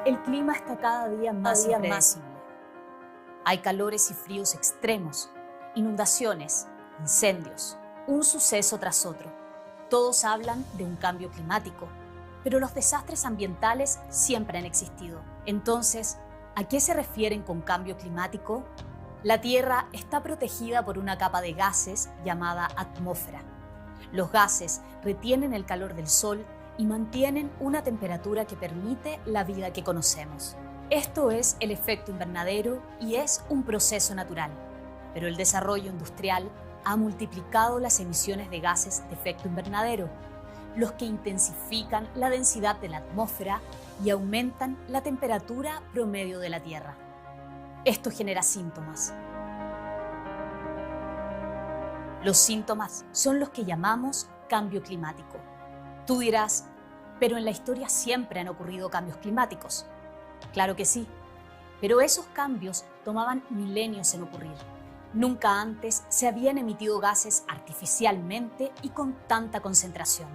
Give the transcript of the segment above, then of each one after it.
El clima está cada día más impredecible. Hay calores y fríos extremos, inundaciones, incendios, un suceso tras otro. Todos hablan de un cambio climático, pero los desastres ambientales siempre han existido. Entonces, ¿a qué se refieren con cambio climático? La Tierra está protegida por una capa de gases llamada atmósfera. Los gases retienen el calor del Sol y mantienen una temperatura que permite la vida que conocemos. Esto es el efecto invernadero y es un proceso natural, pero el desarrollo industrial ha multiplicado las emisiones de gases de efecto invernadero, los que intensifican la densidad de la atmósfera y aumentan la temperatura promedio de la Tierra. Esto genera síntomas. Los síntomas son los que llamamos cambio climático. Tú dirás, pero en la historia siempre han ocurrido cambios climáticos. Claro que sí, pero esos cambios tomaban milenios en ocurrir. Nunca antes se habían emitido gases artificialmente y con tanta concentración.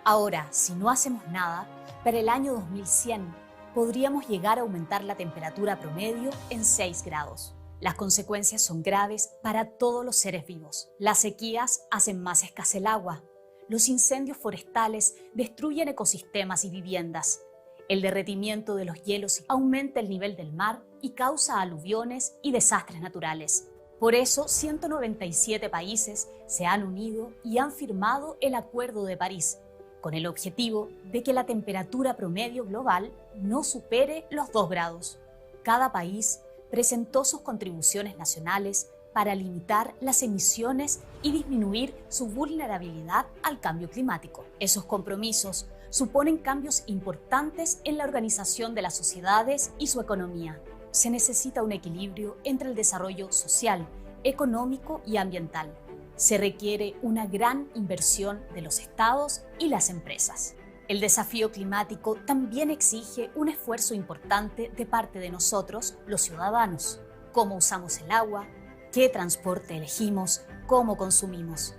Ahora, si no hacemos nada, para el año 2100 podríamos llegar a aumentar la temperatura promedio en 6 grados. Las consecuencias son graves para todos los seres vivos. Las sequías hacen más escasa el agua. Los incendios forestales destruyen ecosistemas y viviendas. El derretimiento de los hielos aumenta el nivel del mar y causa aluviones y desastres naturales. Por eso, 197 países se han unido y han firmado el Acuerdo de París, con el objetivo de que la temperatura promedio global no supere los 2 grados. Cada país presentó sus contribuciones nacionales para limitar las emisiones y disminuir su vulnerabilidad al cambio climático. Esos compromisos suponen cambios importantes en la organización de las sociedades y su economía. Se necesita un equilibrio entre el desarrollo social, económico y ambiental. Se requiere una gran inversión de los estados y las empresas. El desafío climático también exige un esfuerzo importante de parte de nosotros, los ciudadanos. Cómo usamos el agua, qué transporte elegimos, cómo consumimos.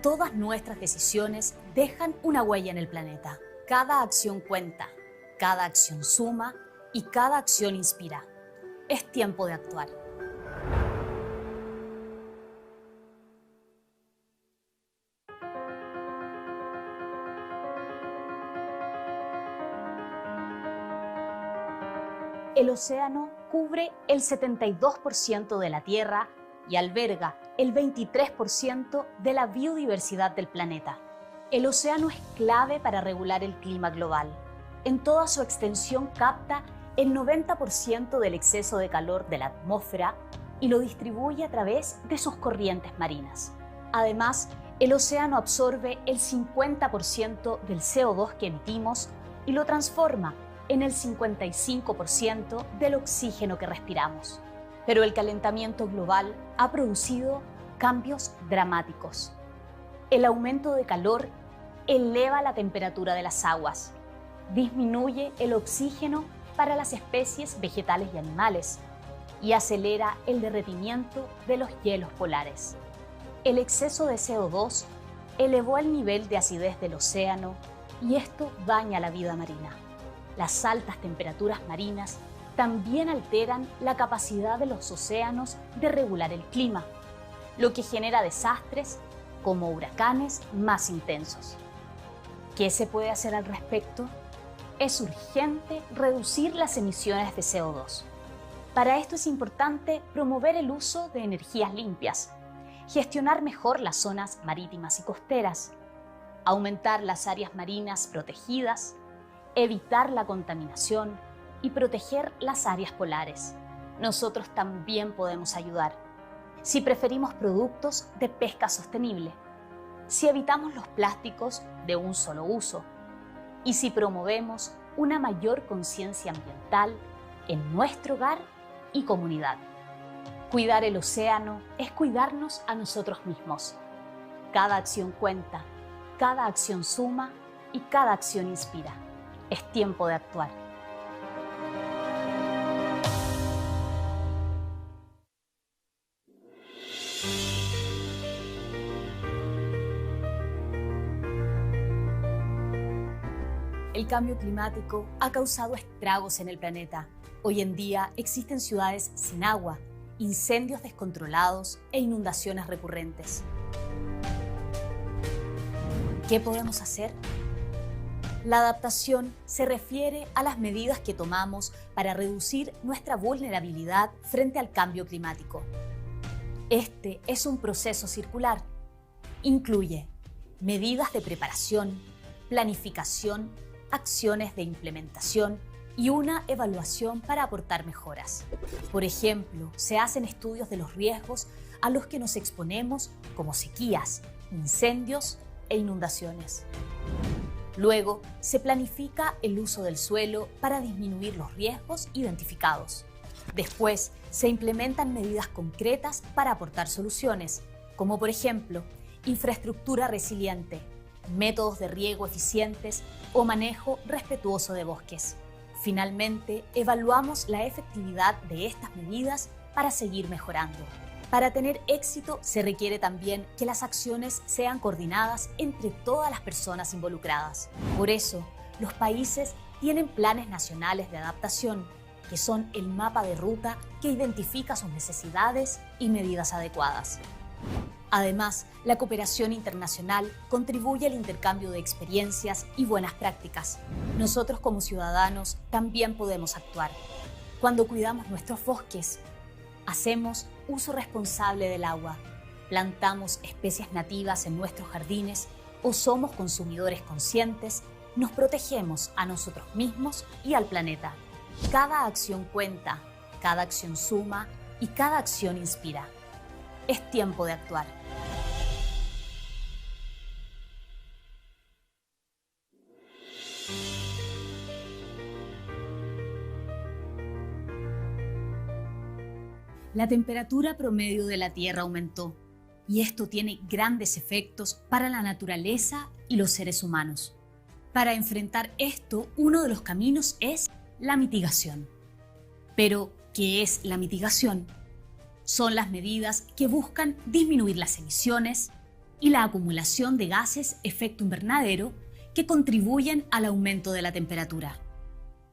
Todas nuestras decisiones dejan una huella en el planeta. Cada acción cuenta, cada acción suma y cada acción inspira. Es tiempo de actuar. El océano cubre el 72% de la Tierra y alberga el 23% de la biodiversidad del planeta. El océano es clave para regular el clima global. En toda su extensión capta el 90% del exceso de calor de la atmósfera y lo distribuye a través de sus corrientes marinas. Además, el océano absorbe el 50% del CO2 que emitimos y lo transforma en el 55% del oxígeno que respiramos. Pero el calentamiento global ha producido cambios dramáticos. El aumento de calor eleva la temperatura de las aguas, disminuye el oxígeno para las especies vegetales y animales y acelera el derretimiento de los hielos polares. El exceso de CO2 elevó el nivel de acidez del océano y esto daña la vida marina. Las altas temperaturas marinas también alteran la capacidad de los océanos de regular el clima, lo que genera desastres como huracanes más intensos. ¿Qué se puede hacer al respecto? Es urgente reducir las emisiones de CO2. Para esto es importante promover el uso de energías limpias, gestionar mejor las zonas marítimas y costeras, aumentar las áreas marinas protegidas, evitar la contaminación y proteger las áreas polares. Nosotros también podemos ayudar. Si preferimos productos de pesca sostenible, si evitamos los plásticos de un solo uso y si promovemos una mayor conciencia ambiental en nuestro hogar y comunidad. Cuidar el océano es cuidarnos a nosotros mismos. Cada acción cuenta, cada acción suma y cada acción inspira. Es tiempo de actuar. El cambio climático ha causado estragos en el planeta. Hoy en día existen ciudades sin agua, incendios descontrolados e inundaciones recurrentes. ¿Qué podemos hacer? La adaptación se refiere a las medidas que tomamos para reducir nuestra vulnerabilidad frente al cambio climático. Este es un proceso circular. Incluye medidas de preparación, planificación, acciones de implementación y una evaluación para aportar mejoras. Por ejemplo, se hacen estudios de los riesgos a los que nos exponemos, como sequías, incendios e inundaciones. Luego, se planifica el uso del suelo para disminuir los riesgos identificados. Después, se implementan medidas concretas para aportar soluciones, como por ejemplo, infraestructura resiliente, métodos de riego eficientes o manejo respetuoso de bosques. Finalmente, evaluamos la efectividad de estas medidas para seguir mejorando. Para tener éxito, se requiere también que las acciones sean coordinadas entre todas las personas involucradas. Por eso, los países tienen planes nacionales de adaptación, que son el mapa de ruta que identifica sus necesidades y medidas adecuadas. Además, la cooperación internacional contribuye al intercambio de experiencias y buenas prácticas. Nosotros como ciudadanos también podemos actuar. Cuando cuidamos nuestros bosques, hacemos uso responsable del agua, plantamos especies nativas en nuestros jardines o somos consumidores conscientes, nos protegemos a nosotros mismos y al planeta. Cada acción cuenta, cada acción suma y cada acción inspira. Es tiempo de actuar. La temperatura promedio de la Tierra aumentó y esto tiene grandes efectos para la naturaleza y los seres humanos. Para enfrentar esto, uno de los caminos es la mitigación. Pero, ¿qué es la mitigación? Son las medidas que buscan disminuir las emisiones y la acumulación de gases efecto invernadero que contribuyen al aumento de la temperatura.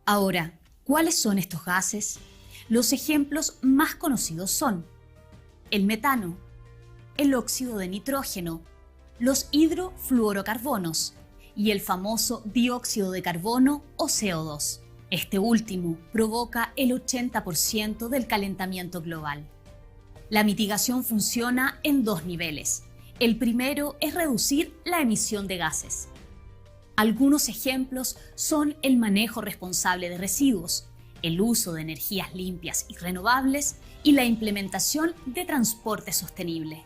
Ahora, ¿cuáles son estos gases? Los ejemplos más conocidos son el metano, el óxido de nitrógeno, los hidrofluorocarbonos y el famoso dióxido de carbono o CO2. Este último provoca el 80% del calentamiento global. La mitigación funciona en dos niveles. El primero es reducir la emisión de gases. Algunos ejemplos son el manejo responsable de residuos, el uso de energías limpias y renovables y la implementación de transporte sostenible.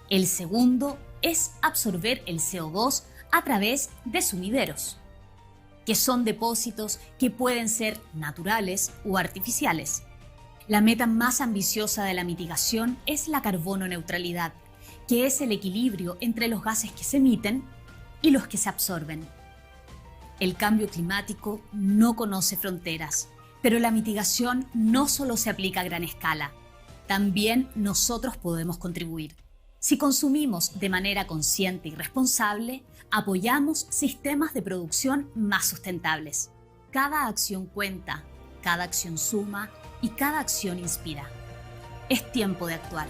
El segundo es absorber el CO2 a través de sumideros, que son depósitos que pueden ser naturales o artificiales. La meta más ambiciosa de la mitigación es la carbono neutralidad, que es el equilibrio entre los gases que se emiten y los que se absorben. El cambio climático no conoce fronteras, pero la mitigación no solo se aplica a gran escala, también nosotros podemos contribuir. Si consumimos de manera consciente y responsable, apoyamos sistemas de producción más sustentables. Cada acción cuenta, cada acción suma y cada acción inspira. Es tiempo de actuar.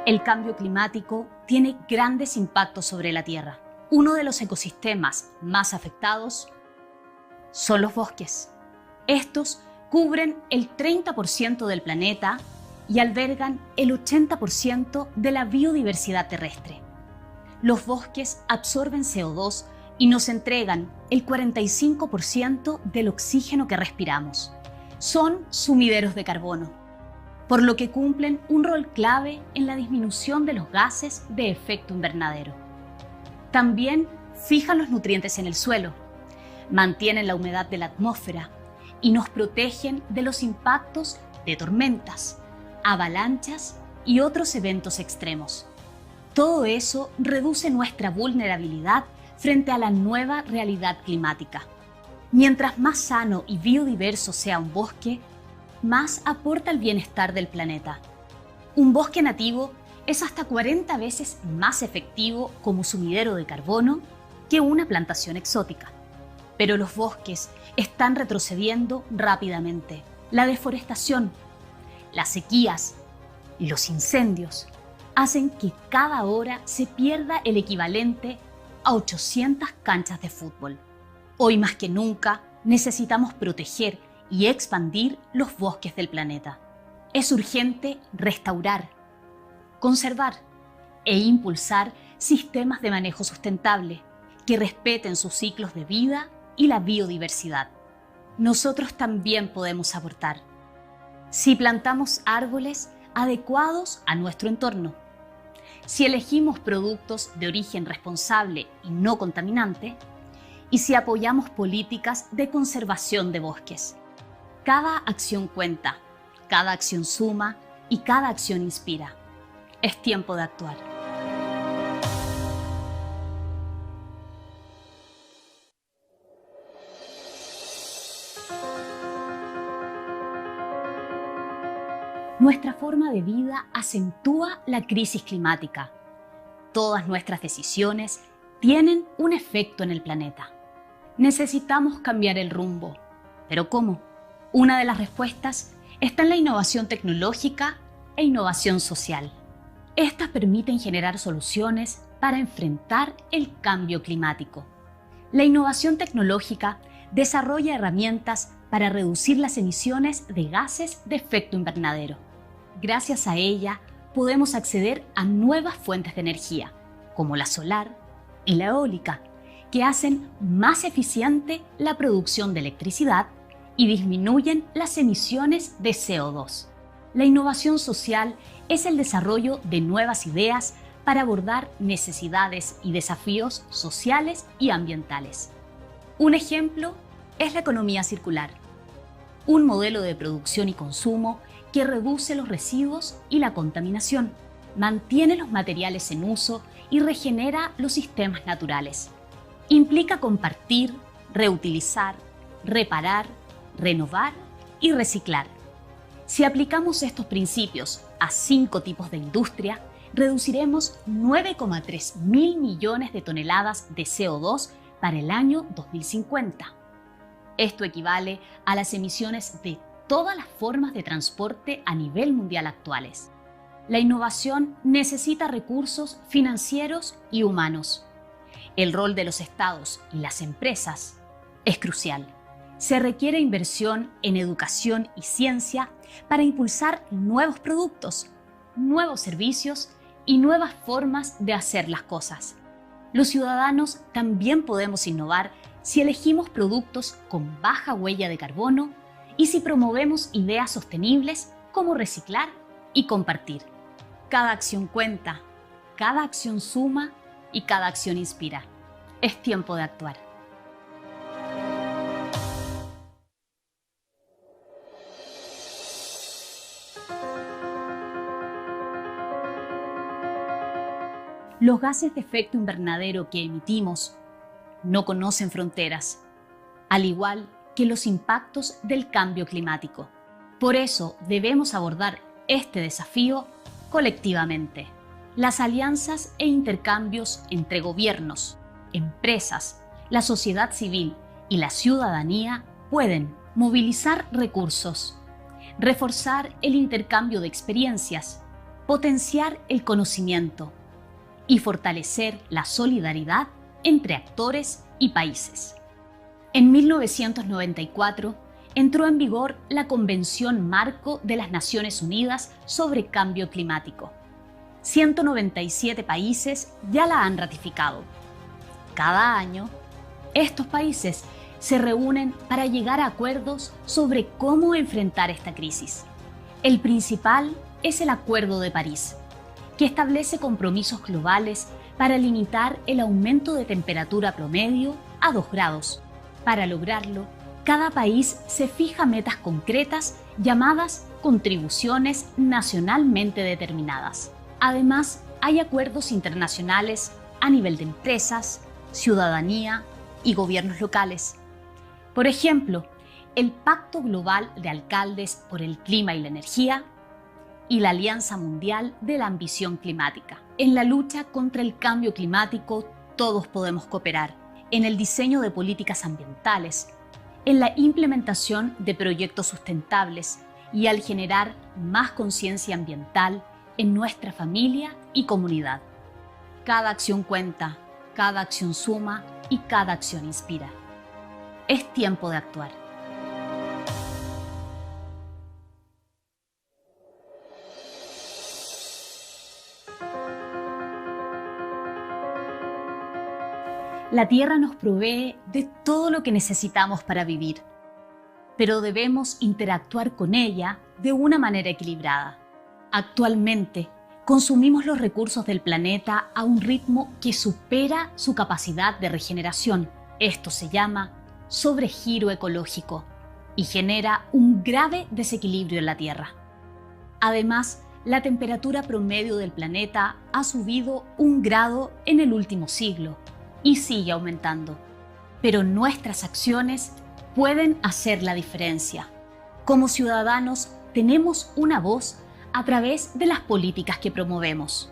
El cambio climático tiene grandes impactos sobre la Tierra. Uno de los ecosistemas más afectados son los bosques. Estos cubren el 30% del planeta y albergan el 80% de la biodiversidad terrestre. Los bosques absorben CO2 y nos entregan el 45% del oxígeno que respiramos. Son sumideros de carbono, por lo que cumplen un rol clave en la disminución de los gases de efecto invernadero. También fijan los nutrientes en el suelo, mantienen la humedad de la atmósfera y nos protegen de los impactos de tormentas, avalanchas y otros eventos extremos. Todo eso reduce nuestra vulnerabilidad frente a la nueva realidad climática. Mientras más sano y biodiverso sea un bosque, más aporta al bienestar del planeta. Un bosque nativo es hasta 40 veces más efectivo como sumidero de carbono que una plantación exótica. Pero los bosques están retrocediendo rápidamente. La deforestación, las sequías y los incendios hacen que cada hora se pierda el equivalente a 800 canchas de fútbol. Hoy más que nunca necesitamos proteger y expandir los bosques del planeta. Es urgente restaurar, conservar e impulsar sistemas de manejo sustentable que respeten sus ciclos de vida y la biodiversidad. Nosotros también podemos aportar. Si plantamos árboles adecuados a nuestro entorno, si elegimos productos de origen responsable y no contaminante, y si apoyamos políticas de conservación de bosques. Cada acción cuenta, cada acción suma y cada acción inspira. Es tiempo de actuar. Nuestra forma de vida acentúa la crisis climática. Todas nuestras decisiones tienen un efecto en el planeta. Necesitamos cambiar el rumbo. ¿Pero cómo? Una de las respuestas está en la innovación tecnológica e innovación social. Estas permiten generar soluciones para enfrentar el cambio climático. La innovación tecnológica desarrolla herramientas para reducir las emisiones de gases de efecto invernadero. Gracias a ella, podemos acceder a nuevas fuentes de energía, como la solar y la eólica, que hacen más eficiente la producción de electricidad y disminuyen las emisiones de CO2. La innovación social es el desarrollo de nuevas ideas para abordar necesidades y desafíos sociales y ambientales. Un ejemplo es la economía circular, un modelo de producción y consumo que reduce los residuos y la contaminación, mantiene los materiales en uso y regenera los sistemas naturales. Implica compartir, reutilizar, reparar, renovar y reciclar. Si aplicamos estos principios a 5 tipos de industria, reduciremos 9,3 mil millones de toneladas de CO2 para el año 2050. Esto equivale a las emisiones de todas las formas de transporte a nivel mundial actuales. La innovación necesita recursos financieros y humanos. El rol de los estados y las empresas es crucial. Se requiere inversión en educación y ciencia para impulsar nuevos productos, nuevos servicios y nuevas formas de hacer las cosas. Los ciudadanos también podemos innovar si elegimos productos con baja huella de carbono y si promovemos ideas sostenibles como reciclar y compartir. Cada acción cuenta, cada acción suma y cada acción inspira. Es tiempo de actuar. Los gases de efecto invernadero que emitimos no conocen fronteras, al igual que los impactos del cambio climático. Por eso debemos abordar este desafío colectivamente. Las alianzas e intercambios entre gobiernos, empresas, la sociedad civil y la ciudadanía pueden movilizar recursos, reforzar el intercambio de experiencias, potenciar el conocimiento y fortalecer la solidaridad entre actores y países. En 1994 entró en vigor la Convención Marco de las Naciones Unidas sobre Cambio Climático. 197 países ya la han ratificado. Cada año, estos países se reúnen para llegar a acuerdos sobre cómo enfrentar esta crisis. El principal es el Acuerdo de París, que establece compromisos globales para limitar el aumento de temperatura promedio a 2 grados. Para lograrlo, cada país se fija metas concretas llamadas contribuciones nacionalmente determinadas. Además, hay acuerdos internacionales a nivel de empresas, ciudadanía y gobiernos locales. Por ejemplo, el Pacto Global de Alcaldes por el Clima y la Energía y la Alianza Mundial de la Ambición Climática. En la lucha contra el cambio climático todos podemos cooperar en el diseño de políticas ambientales, en la implementación de proyectos sustentables y al generar más conciencia ambiental en nuestra familia y comunidad. Cada acción cuenta, cada acción suma y cada acción inspira. Es tiempo de actuar. La Tierra nos provee de todo lo que necesitamos para vivir, pero debemos interactuar con ella de una manera equilibrada. Actualmente, consumimos los recursos del planeta a un ritmo que supera su capacidad de regeneración. Esto se llama sobregiro ecológico y genera un grave desequilibrio en la Tierra. Además, la temperatura promedio del planeta ha subido 1 grado en el último siglo y sigue aumentando. Pero nuestras acciones pueden hacer la diferencia. Como ciudadanos, tenemos una voz a través de las políticas que promovemos.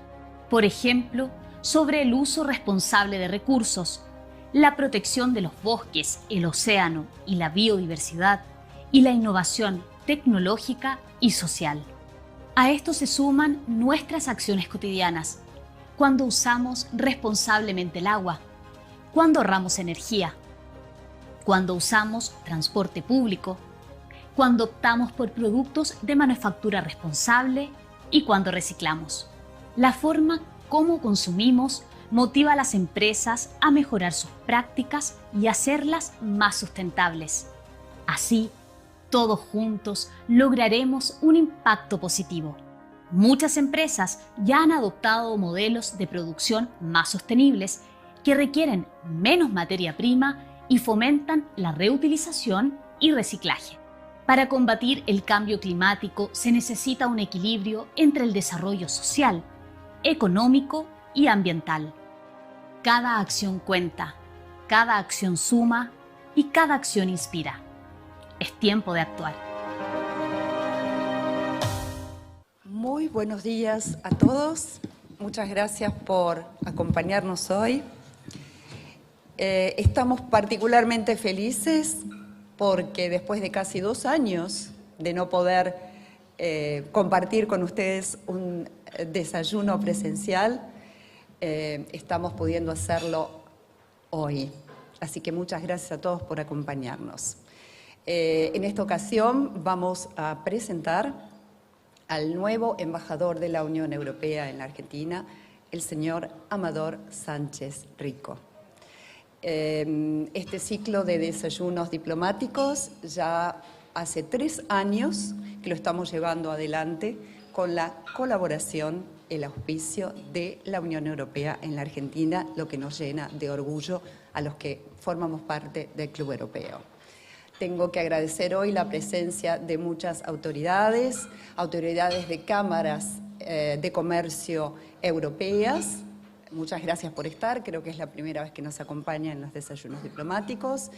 Por ejemplo, sobre el uso responsable de recursos, la protección de los bosques, el océano y la biodiversidad, y la innovación tecnológica y social. A esto se suman nuestras acciones cotidianas, cuando usamos responsablemente el agua, cuando ahorramos energía, cuando usamos transporte público, cuando optamos por productos de manufactura responsable y cuando reciclamos. La forma como consumimos motiva a las empresas a mejorar sus prácticas y hacerlas más sustentables. Así, todos juntos lograremos un impacto positivo. Muchas empresas ya han adoptado modelos de producción más sostenibles que requieren menos materia prima y fomentan la reutilización y reciclaje. Para combatir el cambio climático se necesita un equilibrio entre el desarrollo social, económico y ambiental. Cada acción cuenta, cada acción suma y cada acción inspira. Es tiempo de actuar. Muy buenos días a todos. Muchas gracias por acompañarnos hoy. Estamos particularmente felices porque después de casi 2 años de no poder compartir con ustedes un desayuno presencial, estamos pudiendo hacerlo hoy. Así que muchas gracias a todos por acompañarnos. En esta ocasión vamos a presentar al nuevo embajador de la Unión Europea en la Argentina, el señor Amador Sánchez Rico. Este ciclo de desayunos diplomáticos ya hace 3 años que lo estamos llevando adelante con la colaboración, el auspicio de la Unión Europea en la Argentina, lo que nos llena de orgullo a los que formamos parte del Club Europeo. Tengo que agradecer hoy la presencia de muchas autoridades de cámaras de comercio europeas. Muchas gracias por estar, creo que es la primera vez que nos acompañan en los desayunos diplomáticos.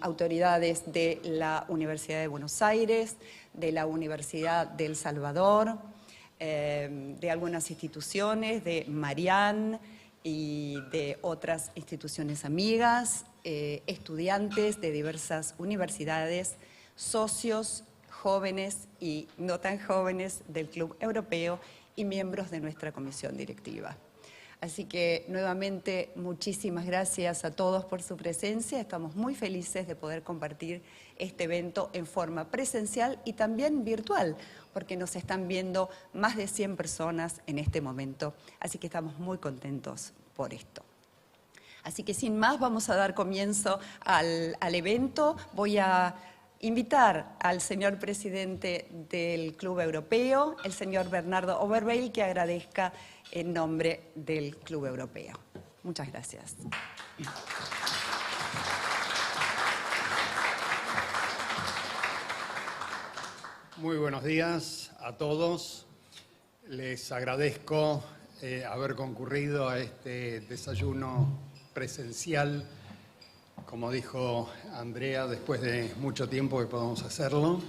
Autoridades de la Universidad de Buenos Aires, de la Universidad de El Salvador, de algunas instituciones, de Marianne y de otras instituciones amigas, estudiantes de diversas universidades, socios, jóvenes y no tan jóvenes del Club Europeo y miembros de nuestra comisión directiva. Así que nuevamente muchísimas gracias a todos por su presencia. Estamos muy felices de poder compartir este evento en forma presencial y también virtual, porque nos están viendo más de 100 personas en este momento. Así que estamos muy contentos por esto. Así que sin más vamos a dar comienzo al evento. Voy a invitar al señor presidente del Club Europeo, el señor Bernardo Overbeil, que agradezca en nombre del Club Europeo. Muchas gracias. Muy buenos días a todos. Les agradezco haber concurrido a este desayuno presencial como dijo Andrea, después de mucho tiempo que podemos hacerlo,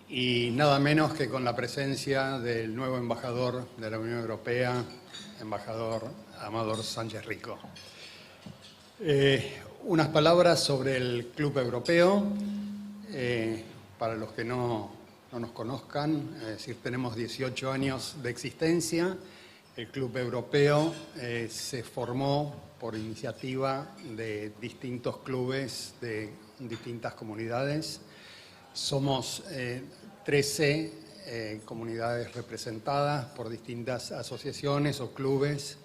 y nada menos que con la presencia del nuevo embajador de la Unión Europea, embajador Amador Sánchez Rico. Unas palabras sobre el Club Europeo. Para los que no nos conozcan, es decir, tenemos 18 años de existencia. El Club Europeo se formó por iniciativa de distintos clubes de distintas comunidades. Somos 13 comunidades representadas por distintas asociaciones o clubes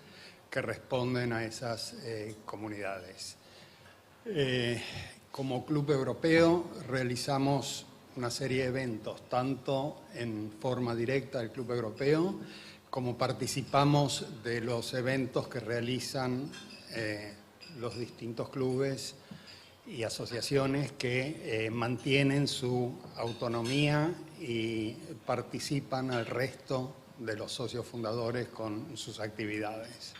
que responden a esas comunidades. Como Club Europeo realizamos una serie de eventos, tanto en forma directa del Club Europeo, como participamos de los eventos que realizan los distintos clubes y asociaciones que mantienen su autonomía y participan al resto de los socios fundadores con sus actividades.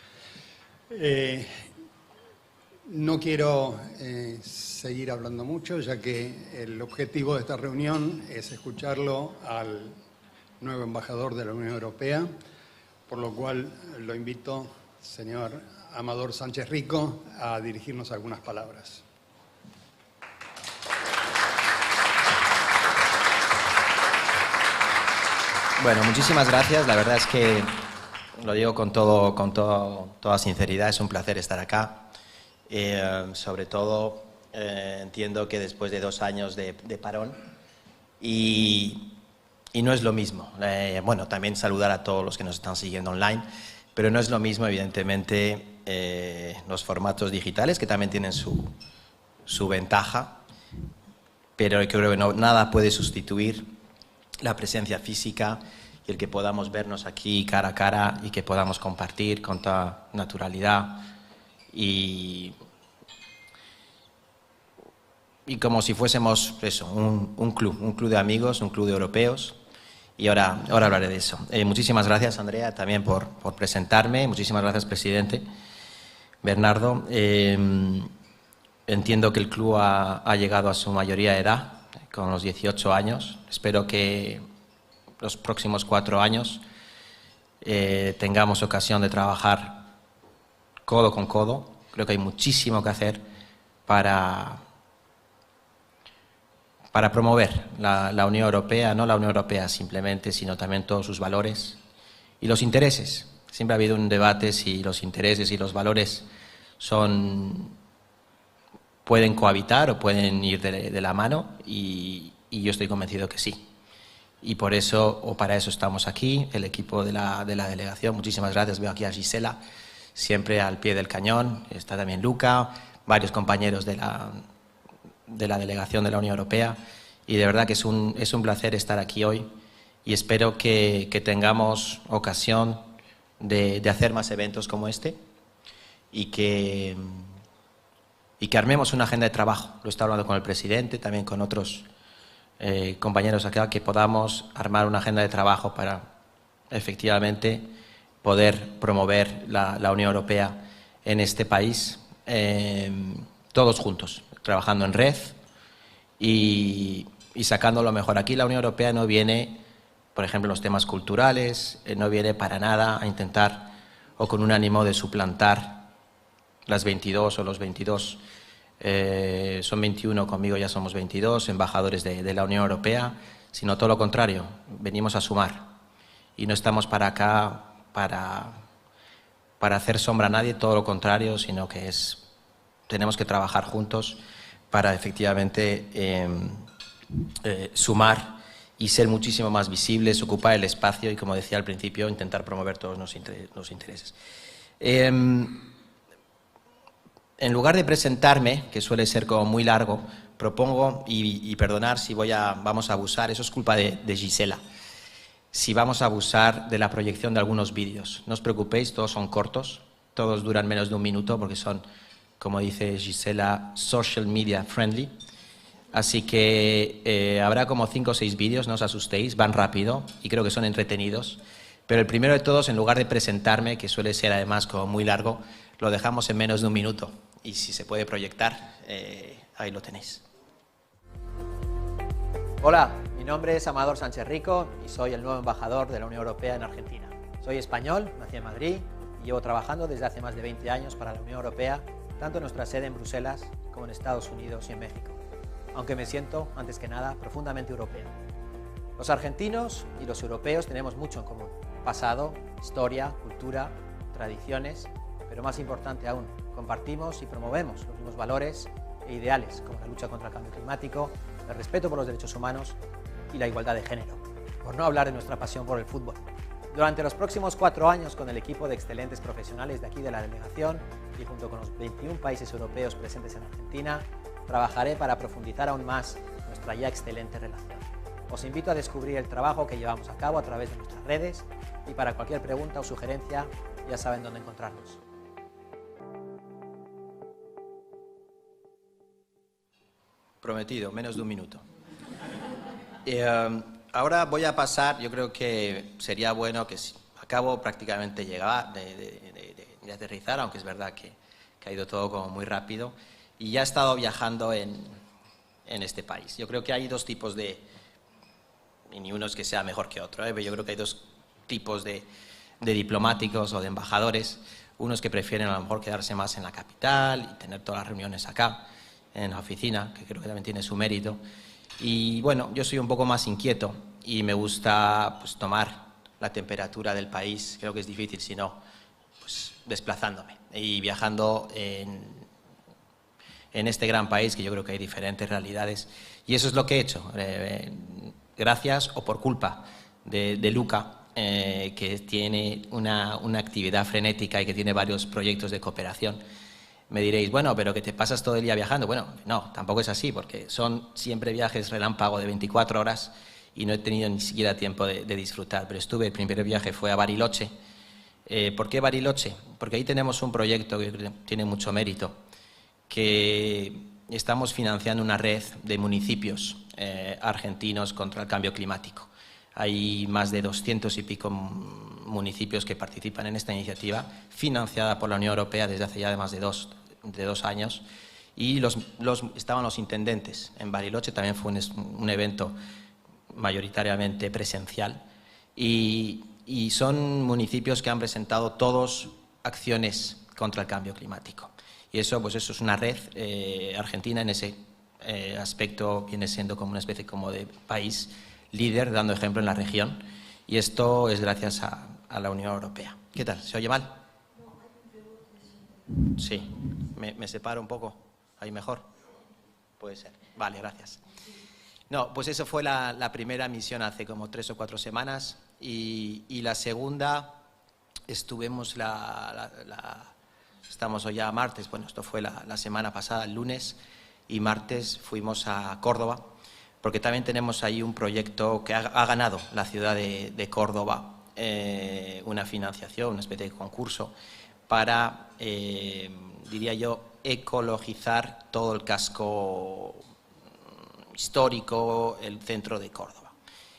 No quiero seguir hablando mucho, ya que el objetivo de esta reunión es escucharlo al nuevo embajador de la Unión Europea, por lo cual lo invito, señor Amador Sánchez Rico, a dirigirnos algunas palabras. Bueno, muchísimas gracias. La verdad es que lo digo con toda sinceridad, es un placer estar acá. Sobre todo, entiendo que después de 2 años de parón y no es lo mismo. Bueno, también saludar a todos los que nos están siguiendo online, pero no es lo mismo, evidentemente, los formatos digitales, que también tienen su ventaja, pero yo creo que nada puede sustituir la presencia física y el que podamos vernos aquí cara a cara y que podamos compartir con toda naturalidad y como si fuésemos eso, un club de amigos, un club de europeos. Y ahora hablaré de eso. Muchísimas gracias, Andrea, también por presentarme. Muchísimas gracias, presidente Bernardo. Entiendo que el club ha llegado a su mayoría de edad, con los 18 años. Espero que los próximos 4 años tengamos ocasión de trabajar codo con codo. Creo que hay muchísimo que hacer para promover la Unión Europea, no la Unión Europea simplemente, sino también todos sus valores y los intereses. Siempre ha habido un debate si los intereses y los valores pueden cohabitar o pueden ir de la mano, y yo estoy convencido que sí. Y por eso, o para eso estamos aquí, el equipo de la delegación. Muchísimas gracias. Veo aquí a Gisela, siempre al pie del cañón. Está también Luca, varios compañeros de la delegación de la Unión Europea, y de verdad que es un placer estar aquí hoy, y espero que tengamos ocasión de hacer más eventos como este y que armemos una agenda de trabajo. Lo he estado hablando con el presidente, también con otros compañeros acá, que podamos armar una agenda de trabajo para efectivamente poder promover la Unión Europea en este país, todos juntos, trabajando en red y sacando lo mejor. Aquí la Unión Europea no viene, por ejemplo, en los temas culturales, no viene para nada a intentar o con un ánimo de suplantar las 22 o los 22, son 21, conmigo ya somos 22 embajadores de la Unión Europea, sino todo lo contrario, venimos a sumar y no estamos para acá para hacer sombra a nadie, todo lo contrario, sino que tenemos que trabajar juntos para efectivamente sumar y ser muchísimo más visibles, ocupar el espacio y, como decía al principio, intentar promover todos los intereses. En lugar de presentarme, que suele ser como muy largo, propongo, y perdonar si vamos a abusar, eso es culpa de Gisela, si vamos a abusar de la proyección de algunos vídeos. No os preocupéis, todos son cortos, todos duran menos de 1 minuto porque son, como dice Gisela, social media friendly. Así que habrá como 5 o 6 vídeos, no os asustéis, van rápido y creo que son entretenidos. Pero el primero de todos, en lugar de presentarme, que suele ser además como muy largo, lo dejamos en menos de un minuto. Y si se puede proyectar, ahí lo tenéis. Hola, mi nombre es Amador Sánchez Rico y soy el nuevo embajador de la Unión Europea en Argentina. Soy español, nací en Madrid y llevo trabajando desde hace más de 20 años para la Unión Europea, tanto en nuestra sede en Bruselas como en Estados Unidos y en México, aunque me siento, antes que nada, profundamente europeo. Los argentinos y los europeos tenemos mucho en común: pasado, historia, cultura, tradiciones, pero más importante aún, compartimos y promovemos los mismos valores e ideales, como la lucha contra el cambio climático, el respeto por los derechos humanos y la igualdad de género, por no hablar de nuestra pasión por el fútbol. Durante los próximos 4 años, con el equipo de excelentes profesionales de aquí de la delegación y junto con los 21 países europeos presentes en Argentina, trabajaré para profundizar aún más nuestra ya excelente relación. Os invito a descubrir el trabajo que llevamos a cabo a través de nuestras redes y para cualquier pregunta o sugerencia ya saben dónde encontrarnos. Prometido, menos de un minuto. Ahora voy a pasar, yo creo que sería bueno que acabo prácticamente de aterrizar, aunque es verdad que ha ido todo como muy rápido, y ya he estado viajando en este país. Yo creo que hay dos tipos de, y ni uno es que sea mejor que otro, pero yo creo que hay dos tipos de diplomáticos o de embajadores, unos que prefieren a lo mejor quedarse más en la capital y tener todas las reuniones acá, en la oficina, que creo que también tiene su mérito. Y bueno, yo soy un poco más inquieto y me gusta pues tomar la temperatura del país. Creo que es difícil si no, pues desplazándome y viajando en este gran país, que yo creo que hay diferentes realidades. Y eso es lo que he hecho, gracias o por culpa de Luca, que tiene una actividad frenética y que tiene varios proyectos de cooperación. Me diréis, bueno, pero que te pasas todo el día viajando. Bueno, no, tampoco es así, porque son siempre viajes relámpago de 24 horas y no he tenido ni siquiera tiempo de disfrutar. Pero el primer viaje fue a Bariloche. ¿Por qué Bariloche? Porque ahí tenemos un proyecto que tiene mucho mérito, que estamos financiando una red de municipios argentinos contra el cambio climático. Hay más de 200 y pico municipios que participan en esta iniciativa, financiada por la Unión Europea desde hace ya más de dos años, y estaban los intendentes. En Bariloche también fue un evento mayoritariamente presencial, y son municipios que han presentado todos acciones contra el cambio climático. Y eso, pues eso es una red argentina en ese aspecto, viene siendo como una especie como de país líder, dando ejemplo en la región, y esto es gracias a la Unión Europea. ¿Qué tal? ¿Se oye mal? Sí, me separo un poco, ahí mejor. Puede ser. Vale, gracias. No, pues eso fue la primera misión hace como 3 o 4 semanas, y la segunda estuvimos estamos hoy ya martes, bueno, esto fue la semana pasada, el lunes y martes fuimos a Córdoba, porque también tenemos ahí un proyecto que ha ganado la ciudad de Córdoba, una financiación, una especie de concurso para, diría yo, ecologizar todo el casco histórico, el centro de Córdoba.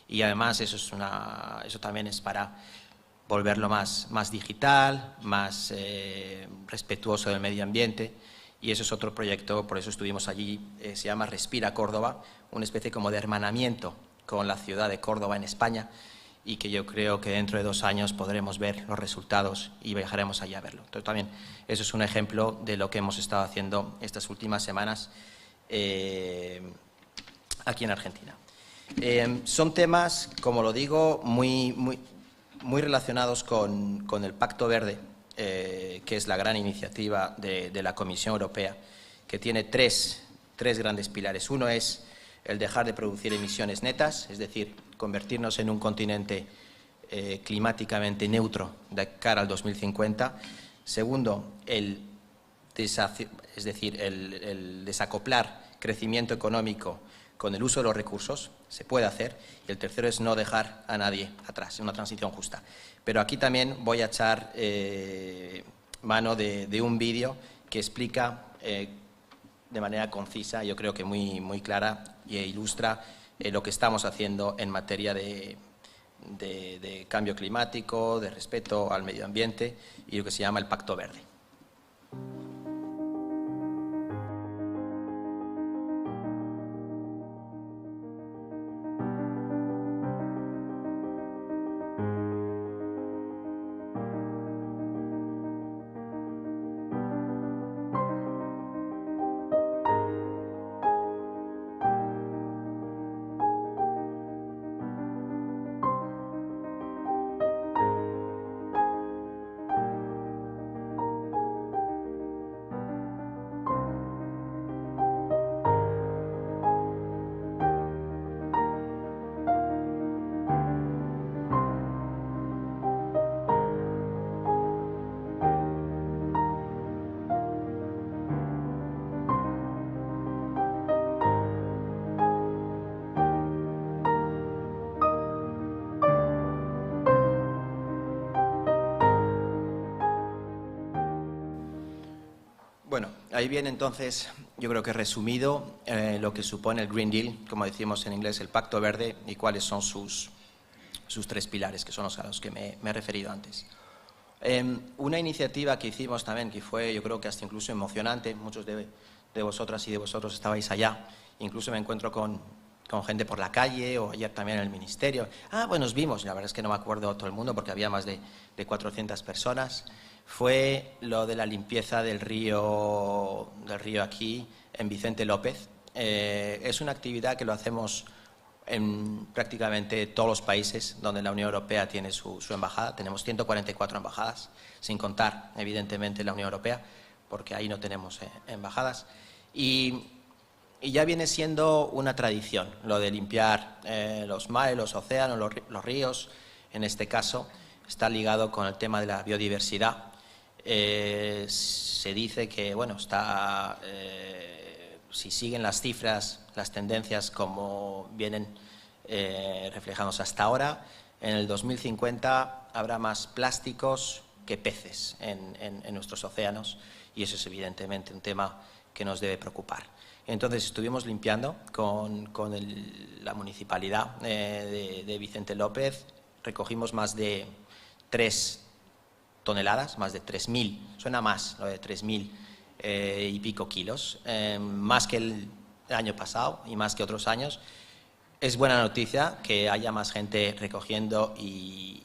Y además eso también es para volverlo más digital, más respetuoso del medio ambiente, y eso es otro proyecto, por eso estuvimos allí, se llama Respira Córdoba, una especie como de hermanamiento con la ciudad de Córdoba en España, y que yo creo que dentro de 2 años podremos ver los resultados y viajaremos allá a verlo. Entonces también eso es un ejemplo de lo que hemos estado haciendo estas últimas semanas aquí en Argentina. Son temas, como lo digo, muy relacionados con el Pacto Verde, que es la gran iniciativa de la Comisión Europea, que tiene tres grandes pilares. Uno es el dejar de producir emisiones netas, es decir, convertirnos en un continente climáticamente neutro de cara al 2050. Segundo, el desacoplar crecimiento económico con el uso de los recursos, se puede hacer. Y el tercero es no dejar a nadie atrás, una transición justa. Pero aquí también voy a echar mano de un vídeo que explica de manera concisa, yo creo que muy clara, e ilustra lo que estamos haciendo en materia de de cambio climático, de respeto al medio ambiente y lo que se llama el Pacto Verde. Bueno, ahí viene entonces, yo creo que resumido, lo que supone el Green Deal, como decimos en inglés, el Pacto Verde, y cuáles son sus tres pilares, que son los a los que me he referido antes. Una iniciativa que hicimos también, que fue, yo creo que hasta incluso emocionante, muchos de vosotras y de vosotros estabais allá, incluso me encuentro con gente por la calle, o ayer también en el ministerio. Pues nos vimos, la verdad es que no me acuerdo todo el mundo, porque había más de 400 personas. Fue lo de la limpieza del río aquí, en Vicente López. Es una actividad que lo hacemos en prácticamente todos los países donde la Unión Europea tiene su embajada. Tenemos 144 embajadas, sin contar, evidentemente, la Unión Europea, porque ahí no tenemos embajadas. Y ya viene siendo una tradición, lo de limpiar los mares, los océanos, los ríos. En este caso, está ligado con el tema de la biodiversidad. Se dice que, bueno, si siguen las cifras, las tendencias como vienen reflejándose hasta ahora, en el 2050 habrá más plásticos que peces en nuestros océanos, y eso es evidentemente un tema que nos debe preocupar. Entonces estuvimos limpiando con la municipalidad de Vicente López, recogimos más de 3 toneladas, más de 3.000, suena más lo de 3.000 y pico kilos, más que el año pasado y más que otros años. Es buena noticia que haya más gente recogiendo y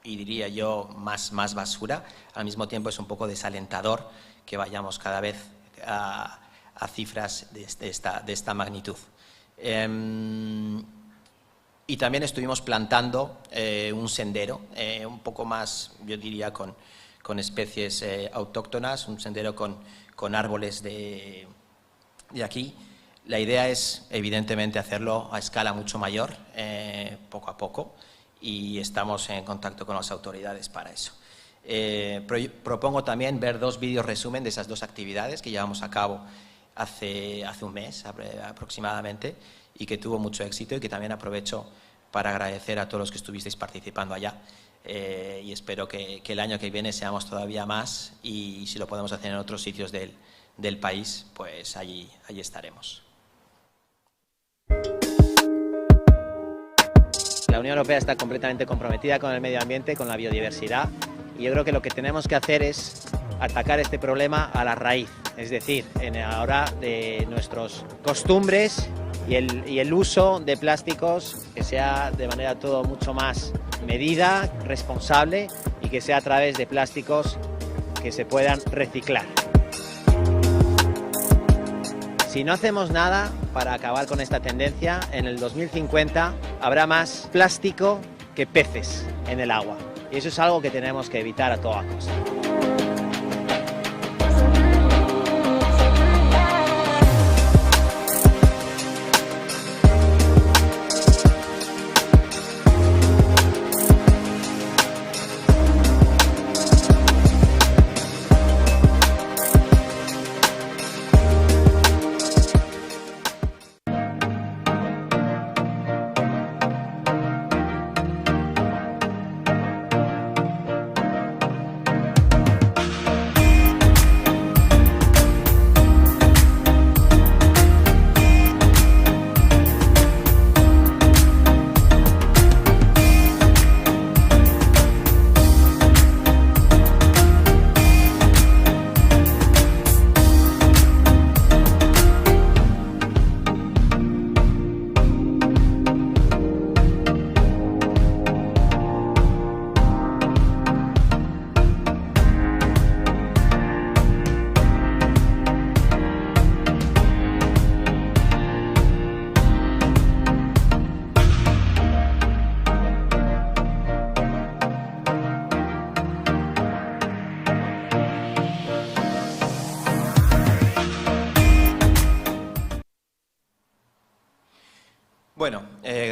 diría yo más basura. Al mismo tiempo es un poco desalentador que vayamos cada vez a cifras de esta magnitud. Y también estuvimos plantando un sendero, un poco más, yo diría, con especies autóctonas, un sendero con árboles de aquí. La idea es, evidentemente, hacerlo a escala mucho mayor, poco a poco, y estamos en contacto con las autoridades para eso. Propongo también ver 2 vídeos resumen de esas 2 actividades que llevamos a cabo hace un mes aproximadamente, y que tuvo mucho éxito, y que también aprovecho para agradecer a todos los que estuvisteis participando allá, y espero que el año que viene seamos todavía más, y si lo podemos hacer en otros sitios del país, pues allí estaremos. La Unión Europea está completamente comprometida con el medio ambiente, con la biodiversidad, y yo creo que lo que tenemos que hacer es atacar este problema a la raíz, es decir, ahora de nuestras costumbres y el uso de plásticos, que sea de manera todo mucho más medida, responsable, y que sea a través de plásticos que se puedan reciclar. Si no hacemos nada para acabar con esta tendencia, en el 2050 habrá más plástico que peces en el agua. Y eso es algo que tenemos que evitar a toda costa.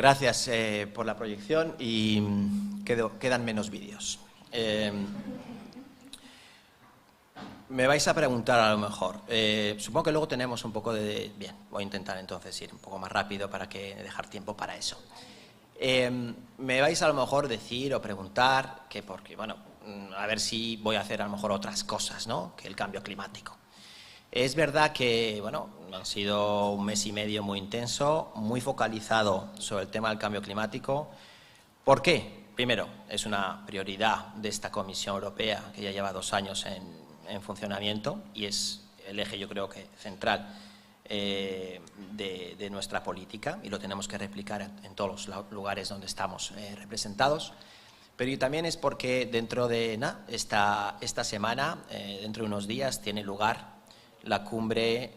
Gracias por la proyección y quedan menos vídeos. Me vais a preguntar a lo mejor, supongo que luego tenemos un poco de... Bien, voy a intentar entonces ir un poco más rápido para dejar tiempo para eso. Me vais a lo mejor decir o preguntar que porque, bueno, a ver si voy a hacer a lo mejor otras cosas, ¿no?, que el cambio climático. Es verdad que, bueno, ha sido un mes y medio muy intenso, muy focalizado sobre el tema del cambio climático. ¿Por qué? Primero, es una prioridad de esta Comisión Europea, que ya lleva 2 años en funcionamiento y es el eje, yo creo que central de nuestra política, y lo tenemos que replicar en todos los lugares donde estamos representados. Pero también es porque dentro de esta semana, dentro de unos días, tiene lugar la cumbre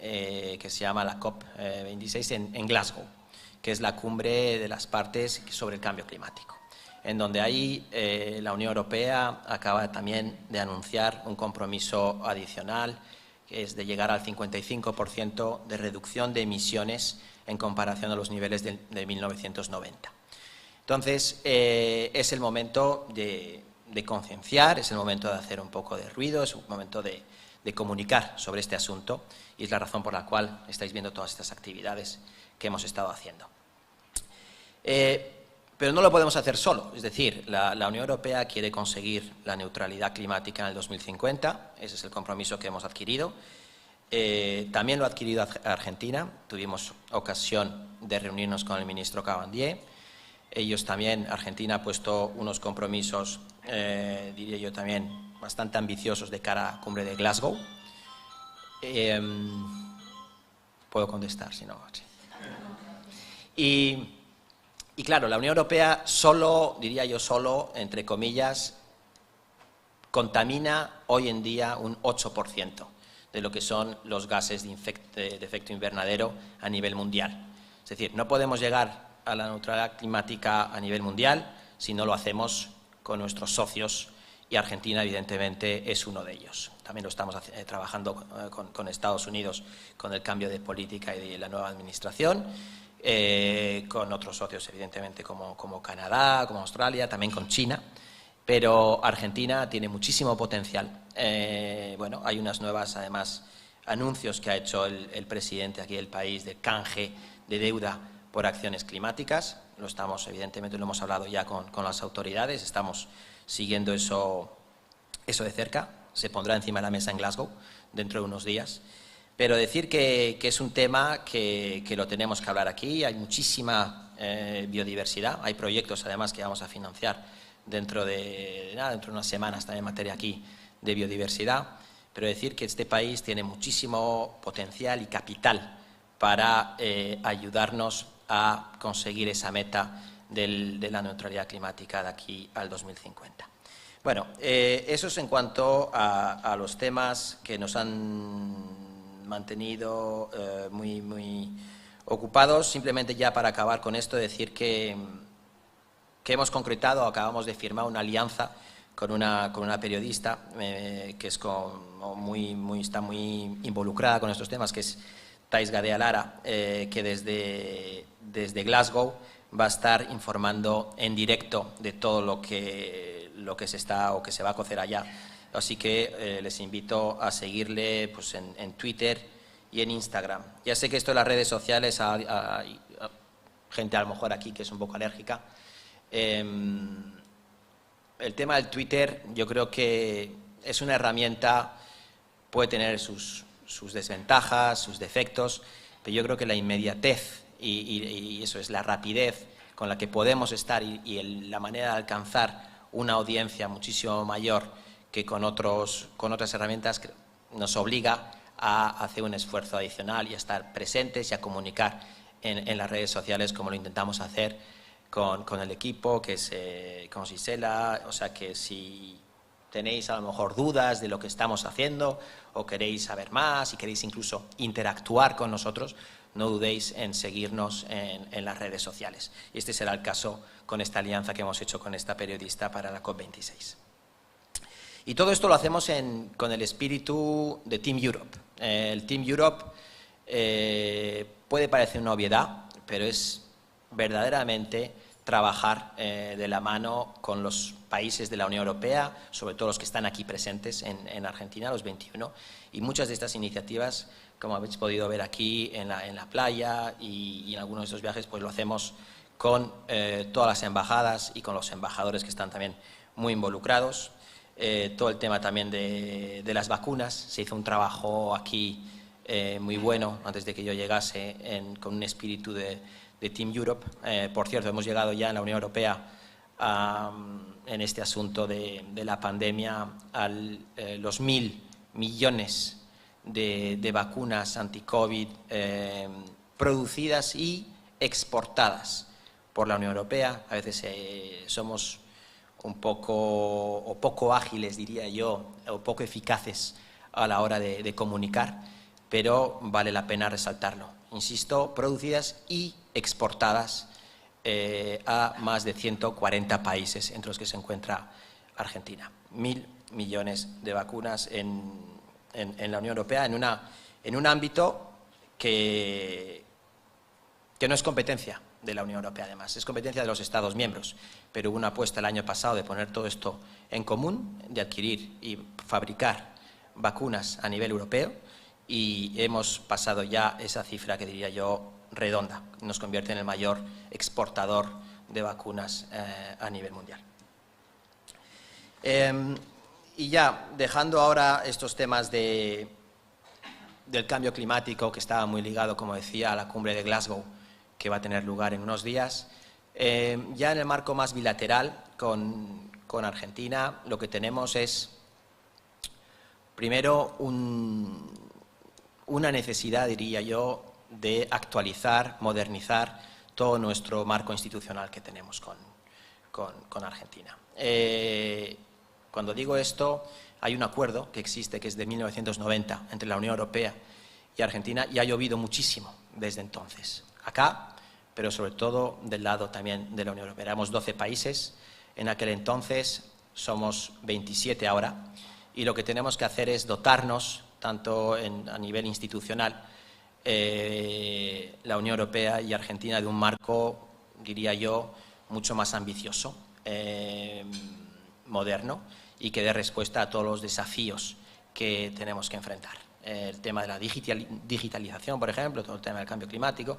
que se llama la COP26 en Glasgow, que es la cumbre de las partes sobre el cambio climático, en donde ahí la Unión Europea acaba también de anunciar un compromiso adicional, que es de llegar al 55% de reducción de emisiones en comparación a los niveles de 1990. Entonces, es el momento de concienciar, es el momento de hacer un poco de ruido, es un momento de comunicar sobre este asunto, y es la razón por la cual estáis viendo todas estas actividades que hemos estado haciendo. Pero no lo podemos hacer solo, es decir, la Unión Europea quiere conseguir la neutralidad climática en el 2050, ese es el compromiso que hemos adquirido. También lo ha adquirido Argentina, tuvimos ocasión de reunirnos con el ministro Cabandier. Ellos también, Argentina ha puesto unos compromisos, diría yo también, bastante ambiciosos de cara a la cumbre de Glasgow. Puedo contestar, si no. Sí. Y claro, la Unión Europea solo, diría yo solo, entre comillas, contamina hoy en día un 8% de lo que son los gases de efecto invernadero a nivel mundial. Es decir, no podemos llegar a la neutralidad climática a nivel mundial si no lo hacemos con nuestros socios, y Argentina evidentemente es uno de ellos. También lo estamos trabajando con Estados Unidos, con el cambio de política y de la nueva administración, con otros socios evidentemente como Canadá, como Australia, también con China, pero Argentina tiene muchísimo potencial. Bueno, hay unas nuevas, además, anuncios que ha hecho el presidente aquí del país de canje de deuda por acciones climáticas. Lo estamos, evidentemente, lo hemos hablado ya con las autoridades, estamos siguiendo eso de cerca. Se pondrá encima de la mesa en Glasgow dentro de unos días. Pero decir que es un tema que lo tenemos que hablar aquí. Hay muchísima biodiversidad, hay proyectos además que vamos a financiar dentro de unas semanas también en materia aquí de biodiversidad. Pero decir que este país tiene muchísimo potencial y capital para ayudarnos a conseguir esa meta de la neutralidad climática de aquí al 2050. Bueno, eso es en cuanto a los temas que nos han mantenido muy ocupados. Simplemente ya para acabar con esto, decir que hemos concretado, acabamos de firmar una alianza con una periodista que es está muy involucrada con estos temas, que es Thais Gadea Lara, que desde Glasgow va a estar informando en directo de todo lo que se está o que se va a cocer allá. Así que les invito a seguirle pues, en Twitter y en Instagram. Ya sé que esto de las redes sociales hay gente a lo mejor aquí que es un poco alérgica. El tema del Twitter yo creo que es una herramienta, puede tener sus desventajas, sus defectos, pero yo creo que la inmediatez y eso es la rapidez con la que podemos estar y la manera de alcanzar una audiencia muchísimo mayor que con otras herramientas nos obliga a hacer un esfuerzo adicional y a estar presentes y a comunicar en las redes sociales como lo intentamos hacer con el equipo, que es con Gisela. O sea que si tenéis a lo mejor dudas de lo que estamos haciendo o queréis saber más y queréis incluso interactuar con nosotros, no dudéis en seguirnos en las redes sociales. Y este será el caso con esta alianza que hemos hecho con esta periodista para la COP26. Y todo esto lo hacemos con el espíritu de Team Europe. El Team Europe puede parecer una obviedad, pero es verdaderamente trabajar de la mano con los países de la Unión Europea, sobre todo los que están aquí presentes en Argentina, los 21, y muchas de estas iniciativas, como habéis podido ver aquí en la playa y en algunos de estos viajes, pues lo hacemos con todas las embajadas y con los embajadores que están también muy involucrados. Todo el tema también de las vacunas, se hizo un trabajo aquí muy bueno antes de que yo llegase con un espíritu de Team Europe. Por cierto, hemos llegado ya en la Unión Europea en este asunto de la pandemia a los 1.000 millones de vacunas anti-COVID producidas y exportadas por la Unión Europea. A veces somos un poco ágiles, diría yo, o poco eficaces a la hora de comunicar, pero vale la pena resaltarlo. Insisto, producidas y exportadas a más de 140 países, entre los que se encuentra Argentina. 1.000 millones de vacunas en la Unión Europea, en un ámbito que no es competencia de la Unión Europea, además, es competencia de los Estados miembros, pero hubo una apuesta el año pasado de poner todo esto en común, de adquirir y fabricar vacunas a nivel europeo, y hemos pasado ya esa cifra que diría yo redonda, nos convierte en el mayor exportador de vacunas a nivel mundial. Y ya, dejando ahora estos temas del cambio climático, que estaba muy ligado, como decía, a la cumbre de Glasgow, que va a tener lugar en unos días, ya en el marco más bilateral con Argentina, lo que tenemos es, primero, una necesidad, diría yo, de actualizar, modernizar todo nuestro marco institucional que tenemos con Argentina. Cuando digo esto, hay un acuerdo que existe, que es de 1990, entre la Unión Europea y Argentina, y ha llovido muchísimo desde entonces. Acá, pero sobre todo del lado también de la Unión Europea. Éramos 12 países, en aquel entonces somos 27 ahora, y lo que tenemos que hacer es dotarnos, tanto a nivel institucional, la Unión Europea y Argentina, de un marco, diría yo, mucho más ambicioso, moderno, y que dé respuesta a todos los desafíos que tenemos que enfrentar. El tema de la digitalización, por ejemplo, todo el tema del cambio climático,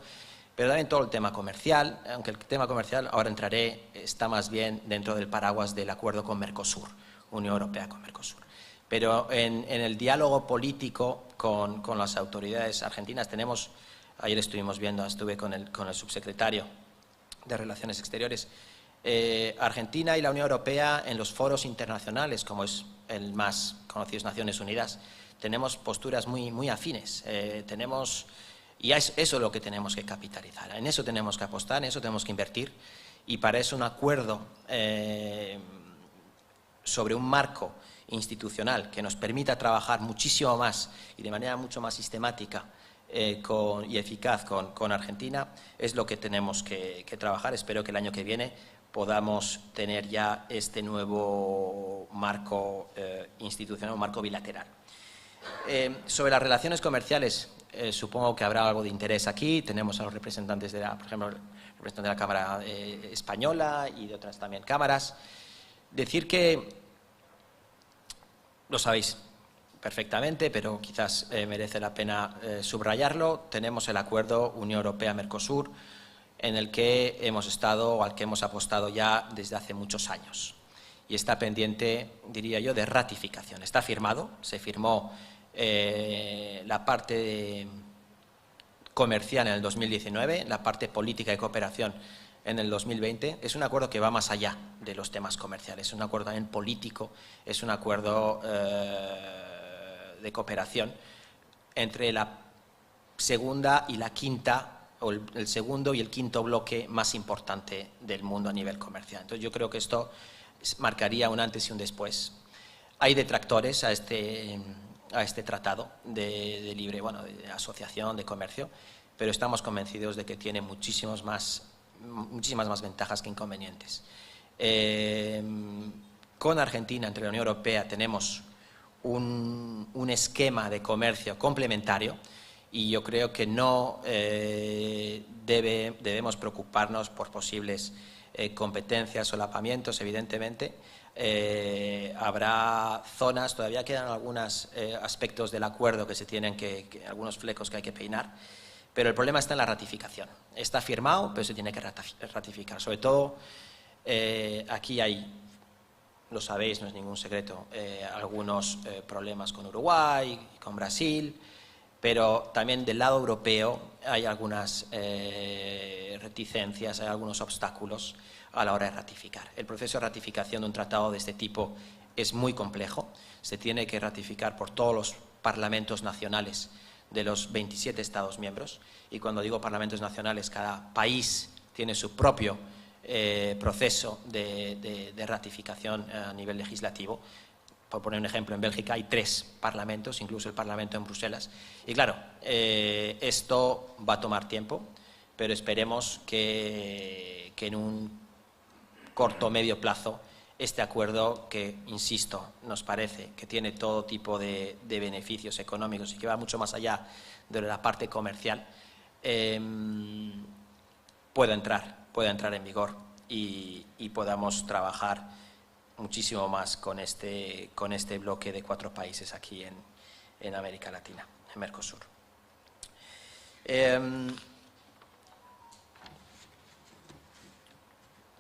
pero también todo el tema comercial, aunque el tema comercial, ahora entraré, está más bien dentro del paraguas del acuerdo con Mercosur, Unión Europea con Mercosur. Pero en el diálogo político con las autoridades argentinas tenemos, ayer estuve con el subsecretario de Relaciones Exteriores, Argentina y la Unión Europea en los foros internacionales, como es el más conocido, es Naciones Unidas, tenemos posturas muy afines, y eso es lo que tenemos que capitalizar, en eso tenemos que apostar, en eso tenemos que invertir, y para eso un acuerdo sobre un marco institucional que nos permita trabajar muchísimo más y de manera mucho más sistemática y eficaz con Argentina es lo que tenemos que trabajar. Espero que el año que viene podamos tener ya este nuevo marco institucional, un marco bilateral. Sobre las relaciones comerciales, supongo que habrá algo de interés aquí. Tenemos a los representantes por ejemplo, el representante de la Cámara Española y de otras también cámaras. Decir que lo sabéis perfectamente, pero quizás merece la pena subrayarlo. Tenemos el acuerdo Unión Europea-Mercosur, en el que hemos estado o al que hemos apostado ya desde hace muchos años. Y está pendiente, diría yo, de ratificación. Está firmado, se firmó la parte comercial en el 2019, la parte política y cooperación en el 2020, es un acuerdo que va más allá de los temas comerciales, es un acuerdo también político, es un acuerdo de cooperación entre la segunda y la quinta, o el segundo y el quinto bloque más importante del mundo a nivel comercial. Entonces yo creo que esto marcaría un antes y un después. Hay detractores a este tratado de libre, de asociación, de comercio, pero estamos convencidos de que tiene muchísimas más ventajas que inconvenientes. Con Argentina, entre la Unión Europea, tenemos un esquema de comercio complementario, y yo creo que no debemos preocuparnos por posibles competencias, solapamientos, evidentemente. Habrá zonas, todavía quedan algunos aspectos del acuerdo que se tienen algunos flecos que hay que peinar, pero el problema está en la ratificación. Está firmado, pero se tiene que ratificar. Sobre todo, aquí hay, lo sabéis, no es ningún secreto, algunos problemas con Uruguay, con Brasil, pero también del lado europeo hay algunas reticencias, hay algunos obstáculos a la hora de ratificar. El proceso de ratificación de un tratado de este tipo es muy complejo. Se tiene que ratificar por todos los parlamentos nacionales de los 27 Estados miembros. Y cuando digo parlamentos nacionales, cada país tiene su propio proceso de ratificación a nivel legislativo. Por poner un ejemplo, en Bélgica hay 3 parlamentos, incluso el Parlamento en Bruselas. Y claro, esto va a tomar tiempo, pero esperemos que en un corto o medio plazo este acuerdo, que, insisto, nos parece que tiene todo tipo de beneficios económicos y que va mucho más allá de la parte comercial, pueda entrar en vigor y podamos trabajar muchísimo más con este bloque de 4 países aquí en América Latina, en Mercosur.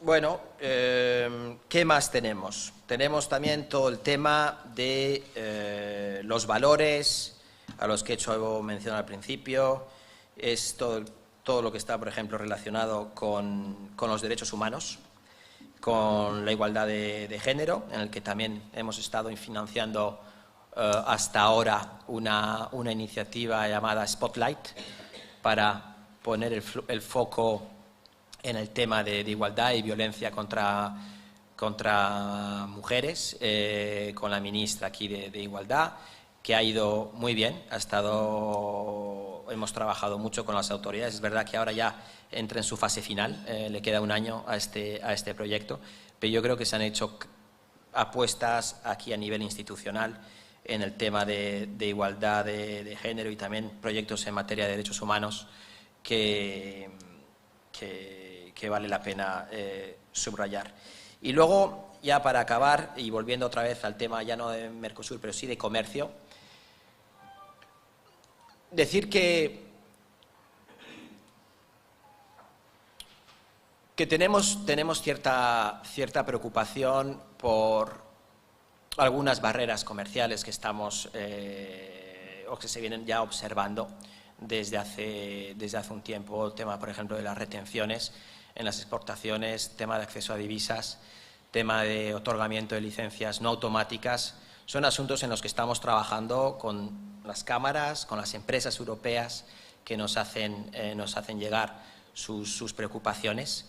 Bueno, ¿qué más tenemos? Tenemos también todo el tema de los valores a los que he hecho mención al principio. Es todo lo que está, por ejemplo, relacionado con los derechos humanos, con la igualdad de género, en el que también hemos estado financiando hasta ahora una iniciativa llamada Spotlight para poner el foco en el tema de igualdad y violencia contra mujeres, con la ministra aquí de Igualdad, que ha ido muy bien, hemos trabajado mucho con las autoridades. Es verdad que ahora ya entra en su fase final, le queda un año a este proyecto, pero yo creo que se han hecho apuestas aquí a nivel institucional en el tema de igualdad de género y también proyectos en materia de derechos humanos que vale la pena subrayar. Y luego, ya para acabar, y volviendo otra vez al tema ya no de Mercosur, pero sí de comercio, decir que tenemos cierta preocupación por algunas barreras comerciales que estamos o que se vienen ya observando desde hace un tiempo. El tema, por ejemplo, de las retenciones en las exportaciones, tema de acceso a divisas, tema de otorgamiento de licencias no automáticas. Son asuntos en los que estamos trabajando con las cámaras, con las empresas europeas que nos hacen llegar sus preocupaciones.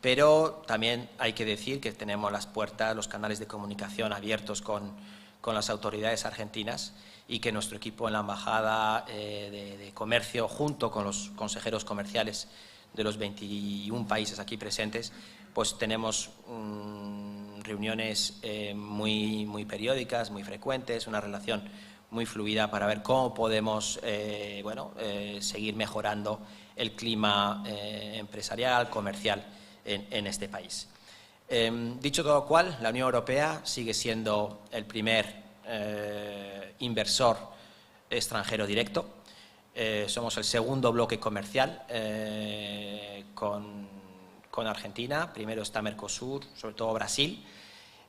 Pero también hay que decir que tenemos las puertas, los canales de comunicación abiertos con las autoridades argentinas y que nuestro equipo en la Embajada de Comercio, junto con los consejeros comerciales de los 21 países aquí presentes, pues tenemos reuniones muy periódicas, muy frecuentes, una relación muy fluida para ver cómo podemos seguir mejorando el clima empresarial, comercial en este país. Dicho todo lo cual, la Unión Europea sigue siendo el primer inversor extranjero directo. Somos el segundo bloque comercial con Argentina. Primero está Mercosur, sobre todo Brasil.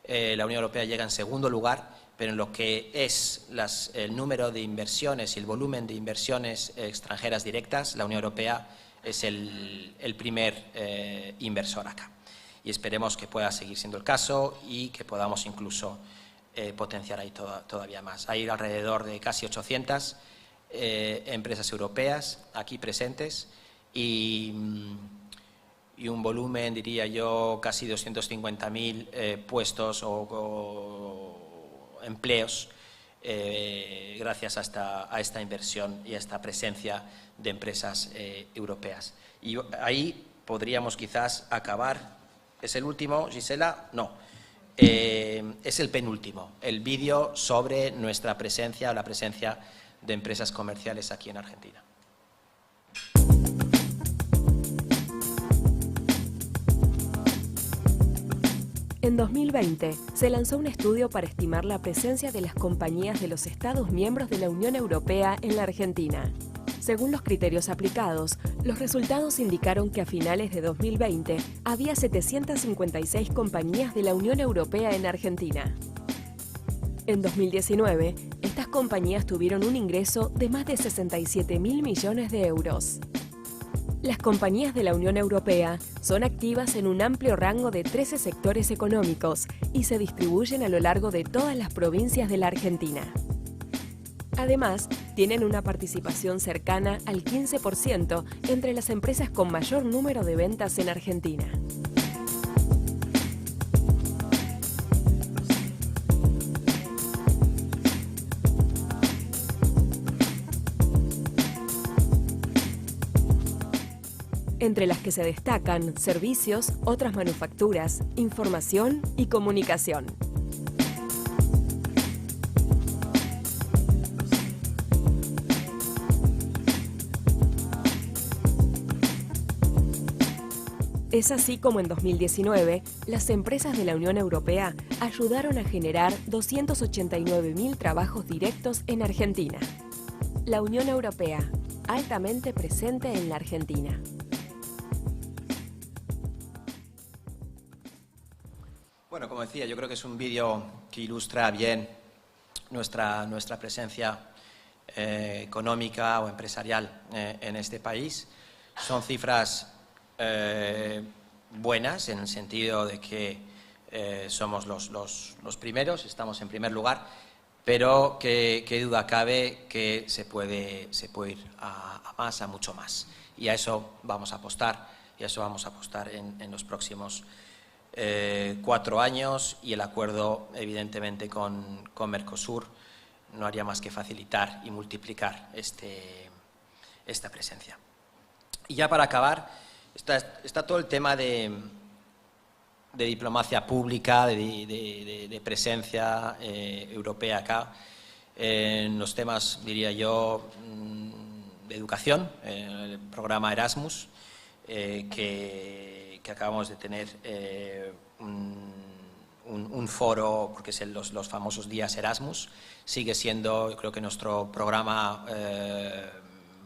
La Unión Europea llega en segundo lugar, pero en lo que es el número de inversiones y el volumen de inversiones extranjeras directas, la Unión Europea es el primer inversor acá. Y esperemos que pueda seguir siendo el caso y que podamos incluso potenciar ahí todavía más. Hay alrededor de casi 800 empresas europeas aquí presentes y un volumen, diría yo, casi 250.000 puestos o empleos gracias a esta inversión y a esta presencia de empresas europeas. Y ahí podríamos quizás acabar. ¿Es el último, Gisela? No. Es el penúltimo, el vídeo sobre nuestra presencia, la presencia de empresas comerciales aquí en Argentina. En 2020 se lanzó un estudio para estimar la presencia de las compañías de los Estados miembros de la Unión Europea en la Argentina. Según los criterios aplicados, los resultados indicaron que a finales de 2020 había 756 compañías de la Unión Europea en Argentina. En 2019, estas compañías tuvieron un ingreso de más de 67.000 millones de euros. Las compañías de la Unión Europea son activas en un amplio rango de 13 sectores económicos y se distribuyen a lo largo de todas las provincias de la Argentina. Además, tienen una participación cercana al 15% entre las empresas con mayor número de ventas en Argentina. Entre las que se destacan servicios, otras manufacturas, información y comunicación. Es así como en 2019, las empresas de la Unión Europea ayudaron a generar 289.000 trabajos directos en Argentina. La Unión Europea, altamente presente en la Argentina. Bueno, como decía, yo creo que es un vídeo que ilustra bien nuestra presencia económica o empresarial en este país. Son cifras buenas en el sentido de que somos los primeros, estamos en primer lugar, pero que duda cabe que se puede ir a más, a mucho más. Y a eso vamos a apostar, en los próximos 4 años, y el acuerdo evidentemente con Mercosur no haría más que facilitar y multiplicar esta presencia. Y ya para acabar, está todo el tema de diplomacia pública, de presencia europea acá, en los temas, diría yo, de educación, el programa Erasmus, que acabamos de tener un foro, porque es los famosos días Erasmus. Sigue siendo, creo que, nuestro programa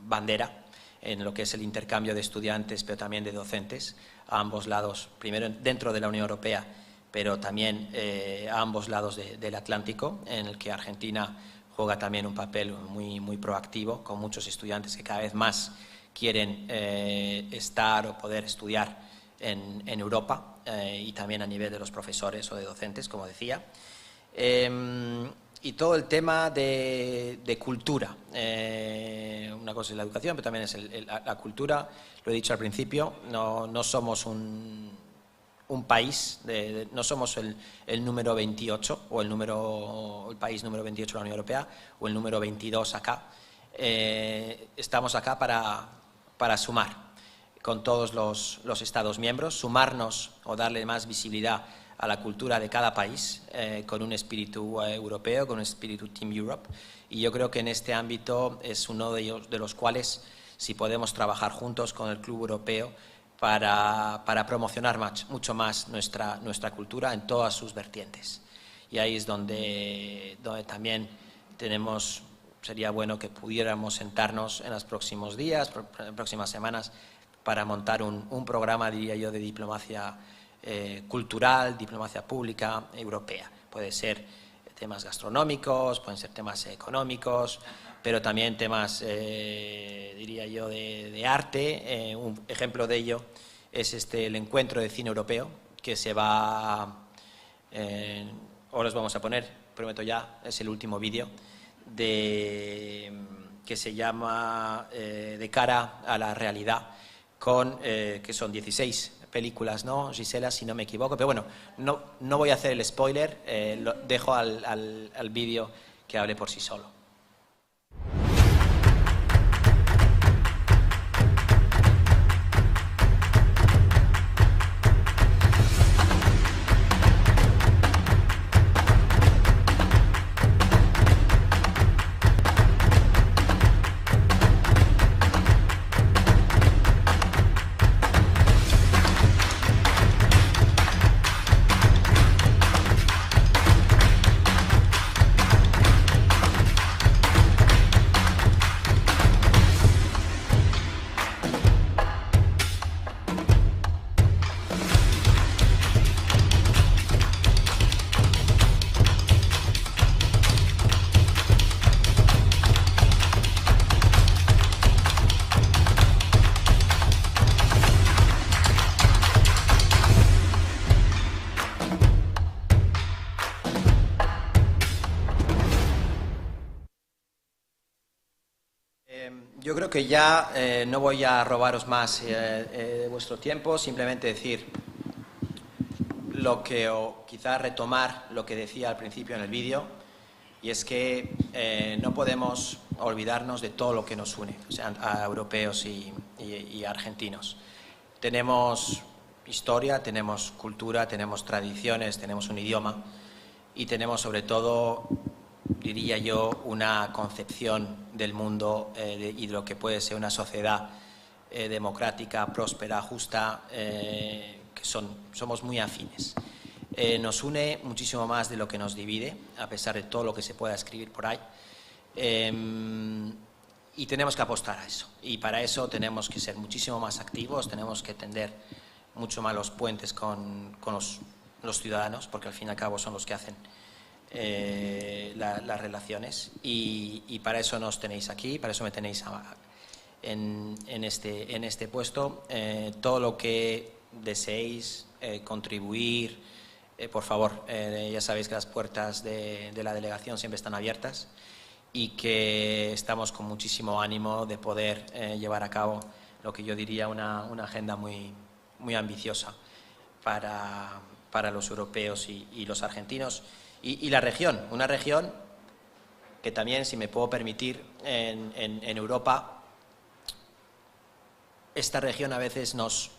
bandera en lo que es el intercambio de estudiantes, pero también de docentes, a ambos lados, primero dentro de la Unión Europea, pero también a ambos lados del Atlántico, en el que Argentina juega también un papel muy proactivo, con muchos estudiantes que cada vez más quieren estar o poder estudiar en Europa, y también a nivel de los profesores o de docentes, como decía. Y todo el tema de cultura. Una cosa es la educación, pero también es la cultura. Lo he dicho al principio, no somos un país, no somos el número 28 o el país número 28 de la Unión Europea o el número 22 acá. Estamos acá para sumar con todos los Estados miembros, sumarnos o darle más visibilidad a la cultura de cada país, con un espíritu europeo, con un espíritu Team Europe. Y yo creo que en este ámbito es uno de ellos, de los cuales, si podemos trabajar juntos con el Club Europeo para promocionar mucho más nuestra cultura en todas sus vertientes. Y ahí es donde también sería bueno que pudiéramos sentarnos en los próximos días, próximas semanas, para montar un programa, diría yo, de diplomacia cultural, diplomacia pública europea. Puede ser temas gastronómicos, pueden ser temas económicos, pero también temas, diría yo, de arte. Un ejemplo de ello es el encuentro de cine europeo, que se va, ahora os vamos a poner, prometo ya, es el último vídeo, que se llama De cara a la realidad, que son 16 películas, ¿no, Gisela, si no me equivoco? Pero bueno, no voy a hacer el spoiler, lo dejo al vídeo que hable por sí solo. Yo creo que ya no voy a robaros más de vuestro tiempo, simplemente decir o quizás retomar lo que decía al principio en el vídeo, y es que no podemos olvidarnos de todo lo que nos une, o sea, a europeos y argentinos. Tenemos historia, tenemos cultura, tenemos tradiciones, tenemos un idioma y tenemos sobre todo, diría yo, una concepción del mundo y de lo que puede ser una sociedad democrática, próspera, justa, que somos muy afines. Nos une muchísimo más de lo que nos divide, a pesar de todo lo que se pueda escribir por ahí. Y tenemos que apostar a eso. Y para eso tenemos que ser muchísimo más activos, tenemos que tender mucho más los puentes con los ciudadanos, porque al fin y al cabo son los que hacen las relaciones. Y para eso nos tenéis aquí, para eso me tenéis en este puesto. Todo lo que deseéis contribuir, por favor, ya sabéis que las puertas de la delegación siempre están abiertas y que estamos con muchísimo ánimo de poder llevar a cabo lo que yo diría una agenda muy ambiciosa para los europeos y los argentinos y la región, una región que también, si me puedo permitir, en Europa, esta región a veces nos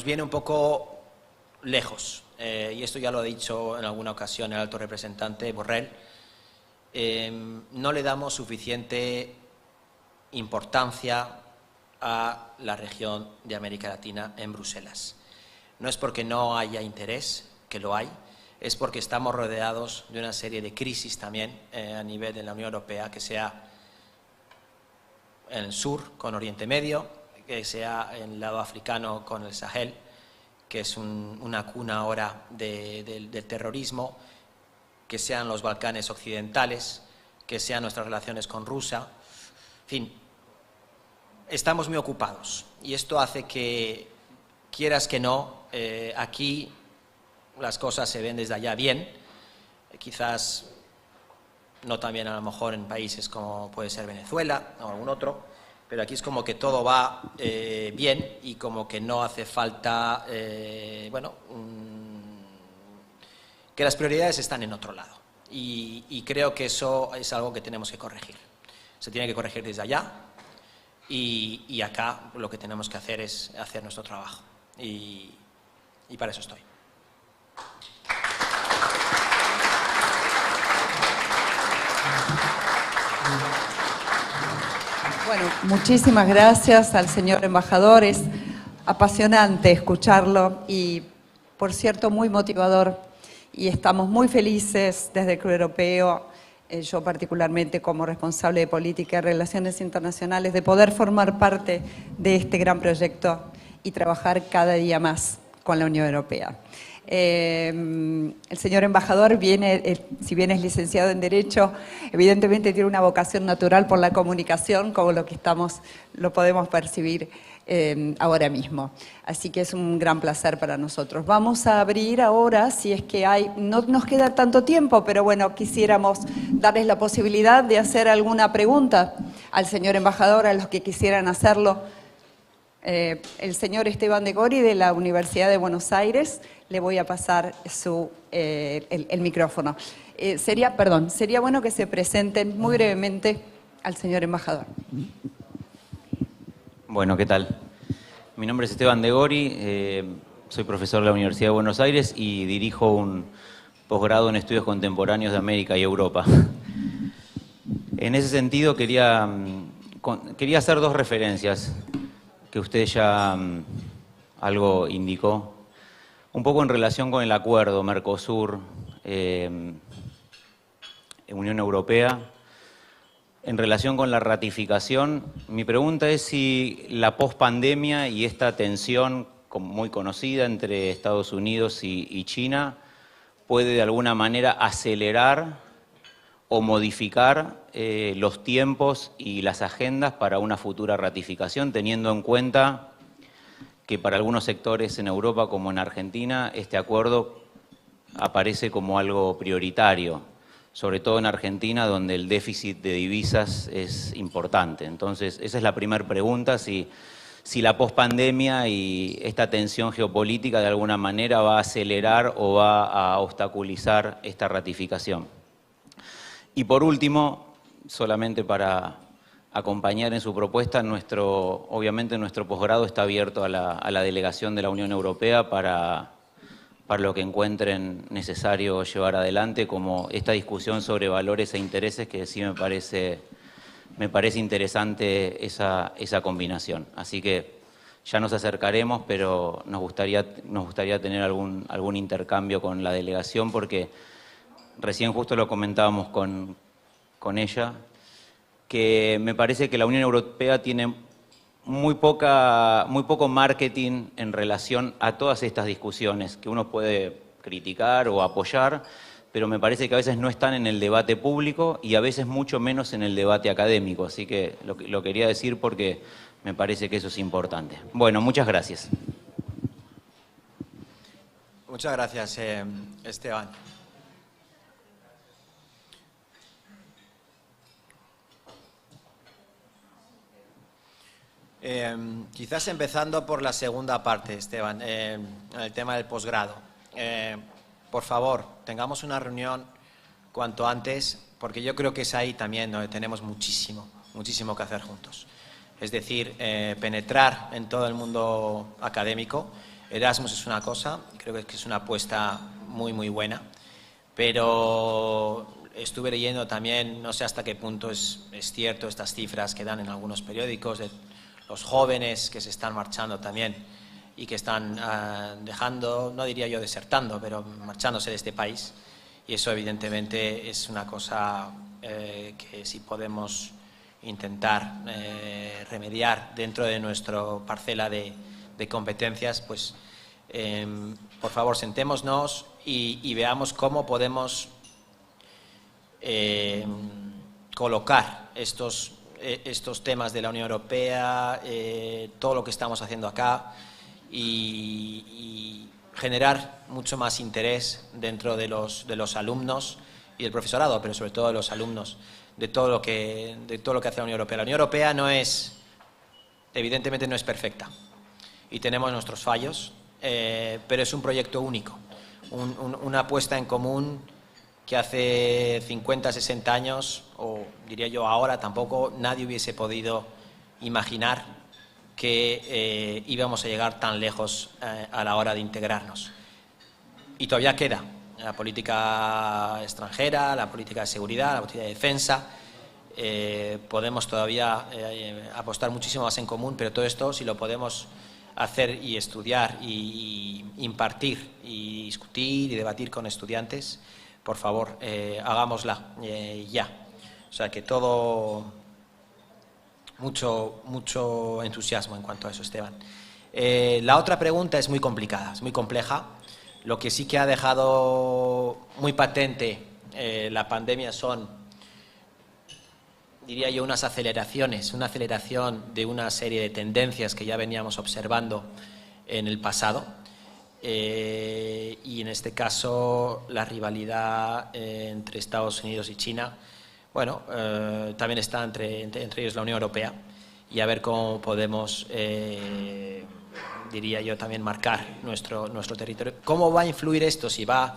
viene un poco lejos, y esto ya lo ha dicho en alguna ocasión el alto representante Borrell. No le damos suficiente importancia a la región de América Latina en Bruselas. No es porque no haya interés, que lo hay, es porque estamos rodeados de una serie de crisis también a nivel de la Unión Europea, que sea en el sur con Oriente Medio, que sea en el lado africano con el Sahel, que es una cuna ahora del terrorismo, que sean los Balcanes occidentales, que sean nuestras relaciones con Rusia. En fin, estamos muy ocupados y esto hace que, quieras que no, aquí las cosas se ven desde allá bien, quizás no tan bien a lo mejor en países como puede ser Venezuela o algún otro, pero aquí es como que todo va bien y como que no hace falta, que las prioridades están en otro lado. Y creo que eso es algo que tenemos que corregir. Se tiene que corregir desde allá y acá lo que tenemos que hacer es hacer nuestro trabajo. Y para eso estoy. Bueno, muchísimas gracias al señor embajador. Es apasionante escucharlo y, por cierto, muy motivador. Y estamos muy felices desde el Club Europeo, yo particularmente como responsable de Política y Relaciones Internacionales, de poder formar parte de este gran proyecto y trabajar cada día más con la Unión Europea. El señor embajador viene, si bien es licenciado en Derecho, evidentemente tiene una vocación natural por la comunicación, como lo podemos percibir ahora mismo. Así que es un gran placer para nosotros. Vamos a abrir ahora, si es que no nos queda tanto tiempo, pero bueno, quisiéramos darles la posibilidad de hacer alguna pregunta al señor embajador, a los que quisieran hacerlo. El señor Esteban de Gori, de la Universidad de Buenos Aires, le voy a pasar el micrófono. Sería bueno que se presenten muy brevemente al señor embajador. Bueno, ¿qué tal? Mi nombre es Esteban de Gori, soy profesor de la Universidad de Buenos Aires y dirijo un posgrado en estudios contemporáneos de América y Europa. En ese sentido quería hacer dos referencias que usted ya algo indicó, un poco en relación con el acuerdo Mercosur, Unión Europea. En relación con la ratificación, mi pregunta es si la pospandemia y esta tensión muy conocida entre Estados Unidos y China puede de alguna manera acelerar o modificar los tiempos y las agendas para una futura ratificación, teniendo en cuenta que para algunos sectores en Europa como en Argentina este acuerdo aparece como algo prioritario, sobre todo en Argentina, donde el déficit de divisas es importante. Entonces, esa es la primera pregunta, si la pospandemia y esta tensión geopolítica de alguna manera va a acelerar o va a obstaculizar esta ratificación. Y por último, solamente para acompañar en su propuesta, obviamente nuestro posgrado está abierto a la delegación de la Unión Europea para lo que encuentren necesario llevar adelante, como esta discusión sobre valores e intereses, que sí me parece interesante esa combinación. Así que ya nos acercaremos, pero nos gustaría tener algún intercambio con la delegación, porque recién justo lo comentábamos con ella, que me parece que la Unión Europea tiene muy poco marketing en relación a todas estas discusiones que uno puede criticar o apoyar, pero me parece que a veces no están en el debate público y a veces mucho menos en el debate académico. Así que lo quería decir porque me parece que eso es importante. Bueno, muchas gracias. Muchas gracias, Esteban. Quizás empezando por la segunda parte, Esteban, el tema del posgrado. Por favor, tengamos una reunión cuanto antes, porque yo creo que es ahí también donde tenemos muchísimo que hacer juntos. Es decir, penetrar en todo el mundo académico. Erasmus es una cosa, creo que es una apuesta muy buena, pero estuve leyendo también, no sé hasta qué punto es cierto estas cifras que dan en algunos periódicos de los jóvenes que se están marchando también y que están dejando, no diría yo desertando, pero marchándose de este país. Y eso evidentemente es una cosa que si podemos intentar remediar dentro de nuestra parcela de competencias, pues por favor sentémonos y veamos cómo podemos colocar estos temas de la Unión Europea, todo lo que estamos haciendo acá y generar mucho más interés dentro de los alumnos y del profesorado, pero sobre todo de los alumnos, de todo lo que hace la Unión Europea. La Unión Europea evidentemente no es perfecta y tenemos nuestros fallos, pero es un proyecto único, una apuesta en común que hace 50, 60 años, o diría yo ahora, tampoco nadie hubiese podido imaginar que íbamos a llegar tan lejos a la hora de integrarnos. Y todavía queda la política extranjera, la política de seguridad, la política de defensa. Podemos todavía apostar muchísimo más en común, pero todo esto, si lo podemos hacer y estudiar y impartir y discutir y debatir con estudiantes, por favor, hagámosla ya. O sea que todo, mucho entusiasmo en cuanto a eso, Esteban. La otra pregunta es muy complicada, es muy compleja. Lo que sí que ha dejado muy patente la pandemia son, diría yo, unas aceleraciones, una aceleración de una serie de tendencias que ya veníamos observando en el pasado. Y en este caso la rivalidad entre Estados Unidos y China, bueno, también está entre ellos la Unión Europea, y a ver cómo podemos, diría yo, también marcar nuestro territorio. ¿Cómo va a influir esto? Si va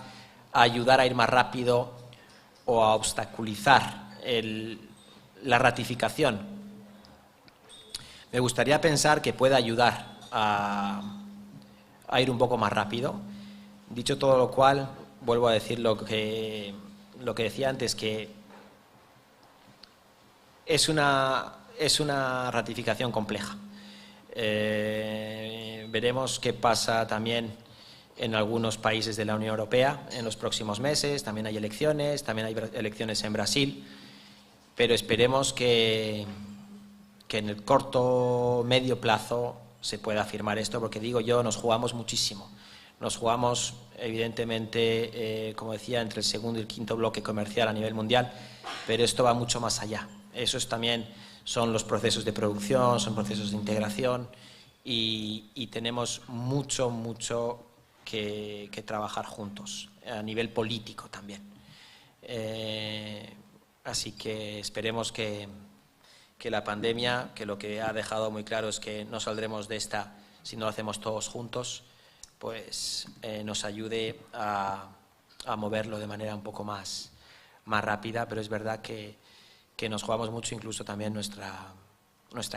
a ayudar a ir más rápido o a obstaculizar la ratificación. Me gustaría pensar que puede ayudar a ir un poco más rápido. Dicho todo lo cual, vuelvo a decir lo que decía antes, que es una ratificación compleja. Veremos qué pasa también en algunos países de la Unión Europea en los próximos meses. También hay elecciones en Brasil, pero esperemos que en el corto, medio plazo se pueda firmar esto, porque digo yo, nos jugamos muchísimo. Nos jugamos, evidentemente, como decía, entre el segundo y el quinto bloque comercial a nivel mundial, pero esto va mucho más allá. Esos también son los procesos de producción, son procesos de integración y tenemos mucho que trabajar juntos, a nivel político también. Así que esperemos que la pandemia, que lo que ha dejado muy claro es que no saldremos de esta si no lo hacemos todos juntos, pues nos ayude a moverlo de manera un poco más rápida, pero es verdad que nos jugamos mucho incluso también nuestra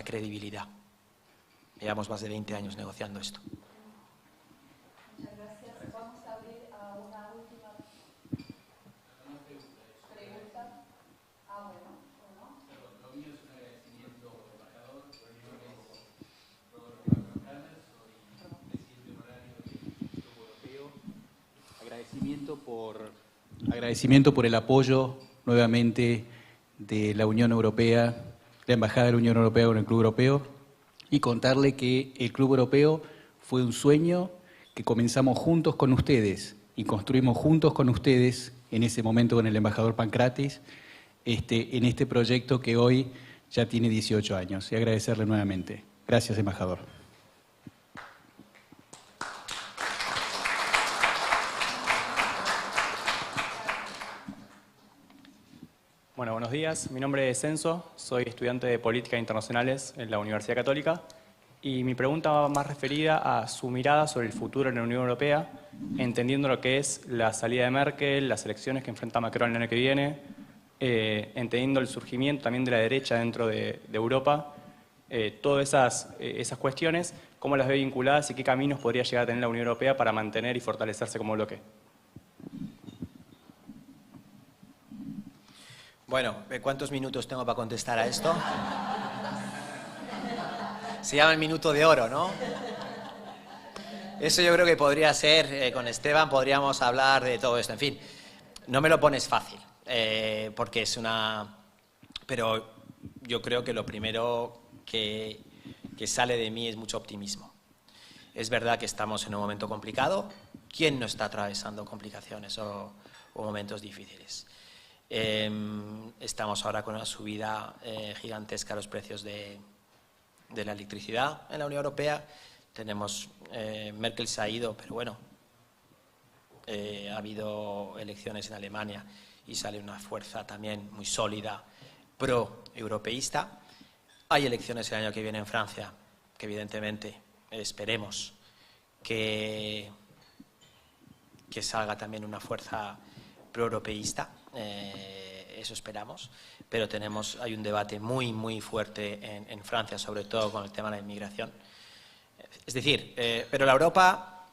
credibilidad. Llevamos más de 20 años negociando esto. Muchas gracias. Vamos a abrir a una última pregunta. Bueno, ¿o no? Lo mío es un agradecimiento, embajador, soy Rodolfo Carnes, soy presidente honorario del Club Europeo. Agradecimiento por el apoyo nuevamente de la Unión Europea, la Embajada de la Unión Europea con el Club Europeo, y contarle que el Club Europeo fue un sueño que comenzamos juntos con ustedes y construimos juntos con ustedes en ese momento con el embajador Pancratis, en este proyecto que hoy ya tiene 18 años. Y agradecerle nuevamente. Gracias, embajador. Bueno, buenos días. Mi nombre es Enzo, soy estudiante de Políticas Internacionales en la Universidad Católica y mi pregunta va más referida a su mirada sobre el futuro en la Unión Europea, entendiendo lo que es la salida de Merkel, las elecciones que enfrenta Macron el año que viene, entendiendo el surgimiento también de la derecha dentro de Europa, todas esas cuestiones, cómo las ve vinculadas y qué caminos podría llegar a tener la Unión Europea para mantener y fortalecerse como bloque. Bueno, ¿cuántos minutos tengo para contestar a esto? Se llama el minuto de oro, ¿no? Eso yo creo que podría ser, con Esteban podríamos hablar de todo esto. En fin, no me lo pones fácil, porque es una... Pero yo creo que lo primero que sale de mí es mucho optimismo. Es verdad que estamos en un momento complicado. ¿Quién no está atravesando complicaciones o momentos difíciles? Estamos ahora con una subida gigantesca a los precios de la electricidad en la Unión Europea. Tenemos, Merkel se ha ido, pero bueno, ha habido elecciones en Alemania y sale una fuerza también muy sólida pro-europeísta. Hay elecciones el año que viene en Francia, que evidentemente esperemos que salga también una fuerza pro-europeísta. Eso esperamos, pero hay un debate muy fuerte en Francia, sobre todo con el tema de la inmigración. Es decir, pero la Europa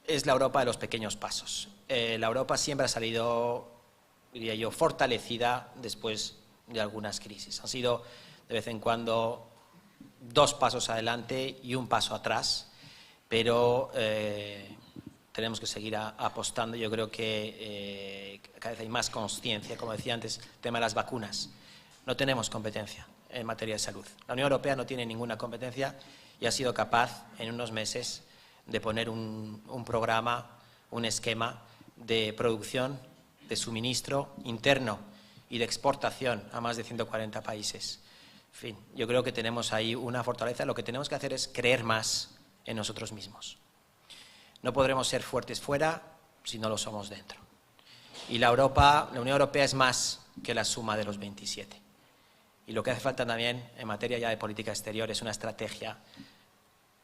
es la Europa de los pequeños pasos. La Europa siempre ha salido, diría yo, fortalecida después de algunas crisis. Han sido de vez en cuando 2 pasos adelante y 1 paso atrás, pero tenemos que seguir apostando. Yo creo que cada vez hay más conciencia, como decía antes, el tema de las vacunas. No tenemos competencia en materia de salud. La Unión Europea no tiene ninguna competencia y ha sido capaz en unos meses de poner un programa, un esquema de producción, de suministro interno y de exportación a más de 140 países. En fin, yo creo que tenemos ahí una fortaleza. Lo que tenemos que hacer es creer más en nosotros mismos. No podremos ser fuertes fuera si no lo somos dentro. Y la Unión Europea es más que la suma de los 27. Y lo que hace falta también en materia ya de política exterior es una estrategia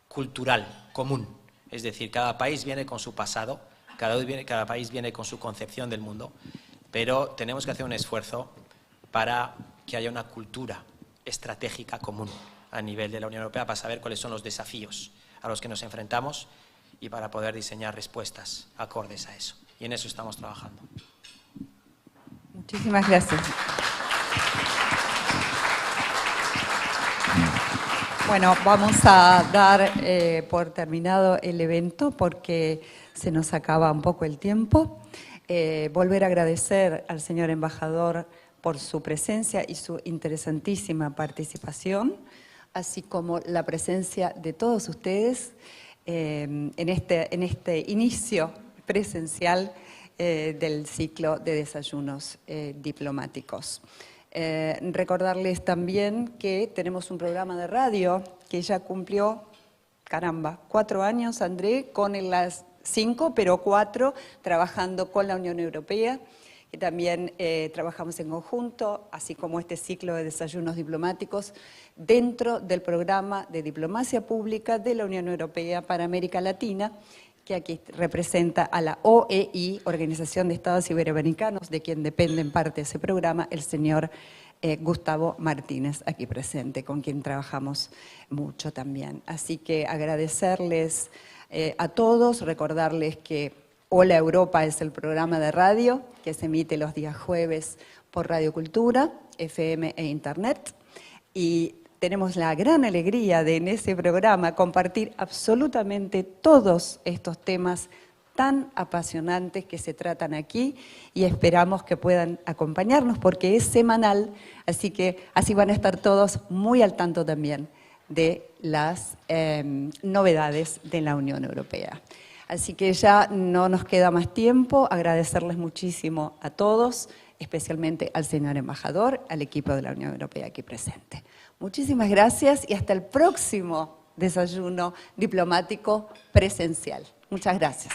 cultural común. Es decir, cada país viene con su pasado, cada país viene con su concepción del mundo, pero tenemos que hacer un esfuerzo para que haya una cultura estratégica común a nivel de la Unión Europea para saber cuáles son los desafíos a los que nos enfrentamos y para poder diseñar respuestas acordes a eso. Y en eso estamos trabajando. Muchísimas gracias. Bueno, vamos a dar por terminado el evento porque se nos acaba un poco el tiempo. Volver a agradecer al señor embajador por su presencia y su interesantísima participación, así como la presencia de todos ustedes en este inicio presencial del ciclo de desayunos diplomáticos. Recordarles también que tenemos un programa de radio que ya cumplió, 4 años, André, con las 5, pero 4, trabajando con la Unión Europea, que también trabajamos en conjunto, así como este ciclo de desayunos diplomáticos, dentro del programa de diplomacia pública de la Unión Europea para América Latina, que aquí representa a la OEI, Organización de Estados Iberoamericanos, de quien depende en parte ese programa, el señor Gustavo Martínez, aquí presente, con quien trabajamos mucho también. Así que agradecerles a todos, recordarles que Hola Europa es el programa de radio que se emite los días jueves por Radio Cultura, FM e Internet, y tenemos la gran alegría de en ese programa compartir absolutamente todos estos temas tan apasionantes que se tratan aquí y esperamos que puedan acompañarnos porque es semanal, así que así van a estar todos muy al tanto también de las novedades de la Unión Europea. Así que ya no nos queda más tiempo, agradecerles muchísimo a todos, especialmente al señor embajador, al equipo de la Unión Europea aquí presente. Muchísimas gracias y hasta el próximo desayuno diplomático presencial. Muchas gracias.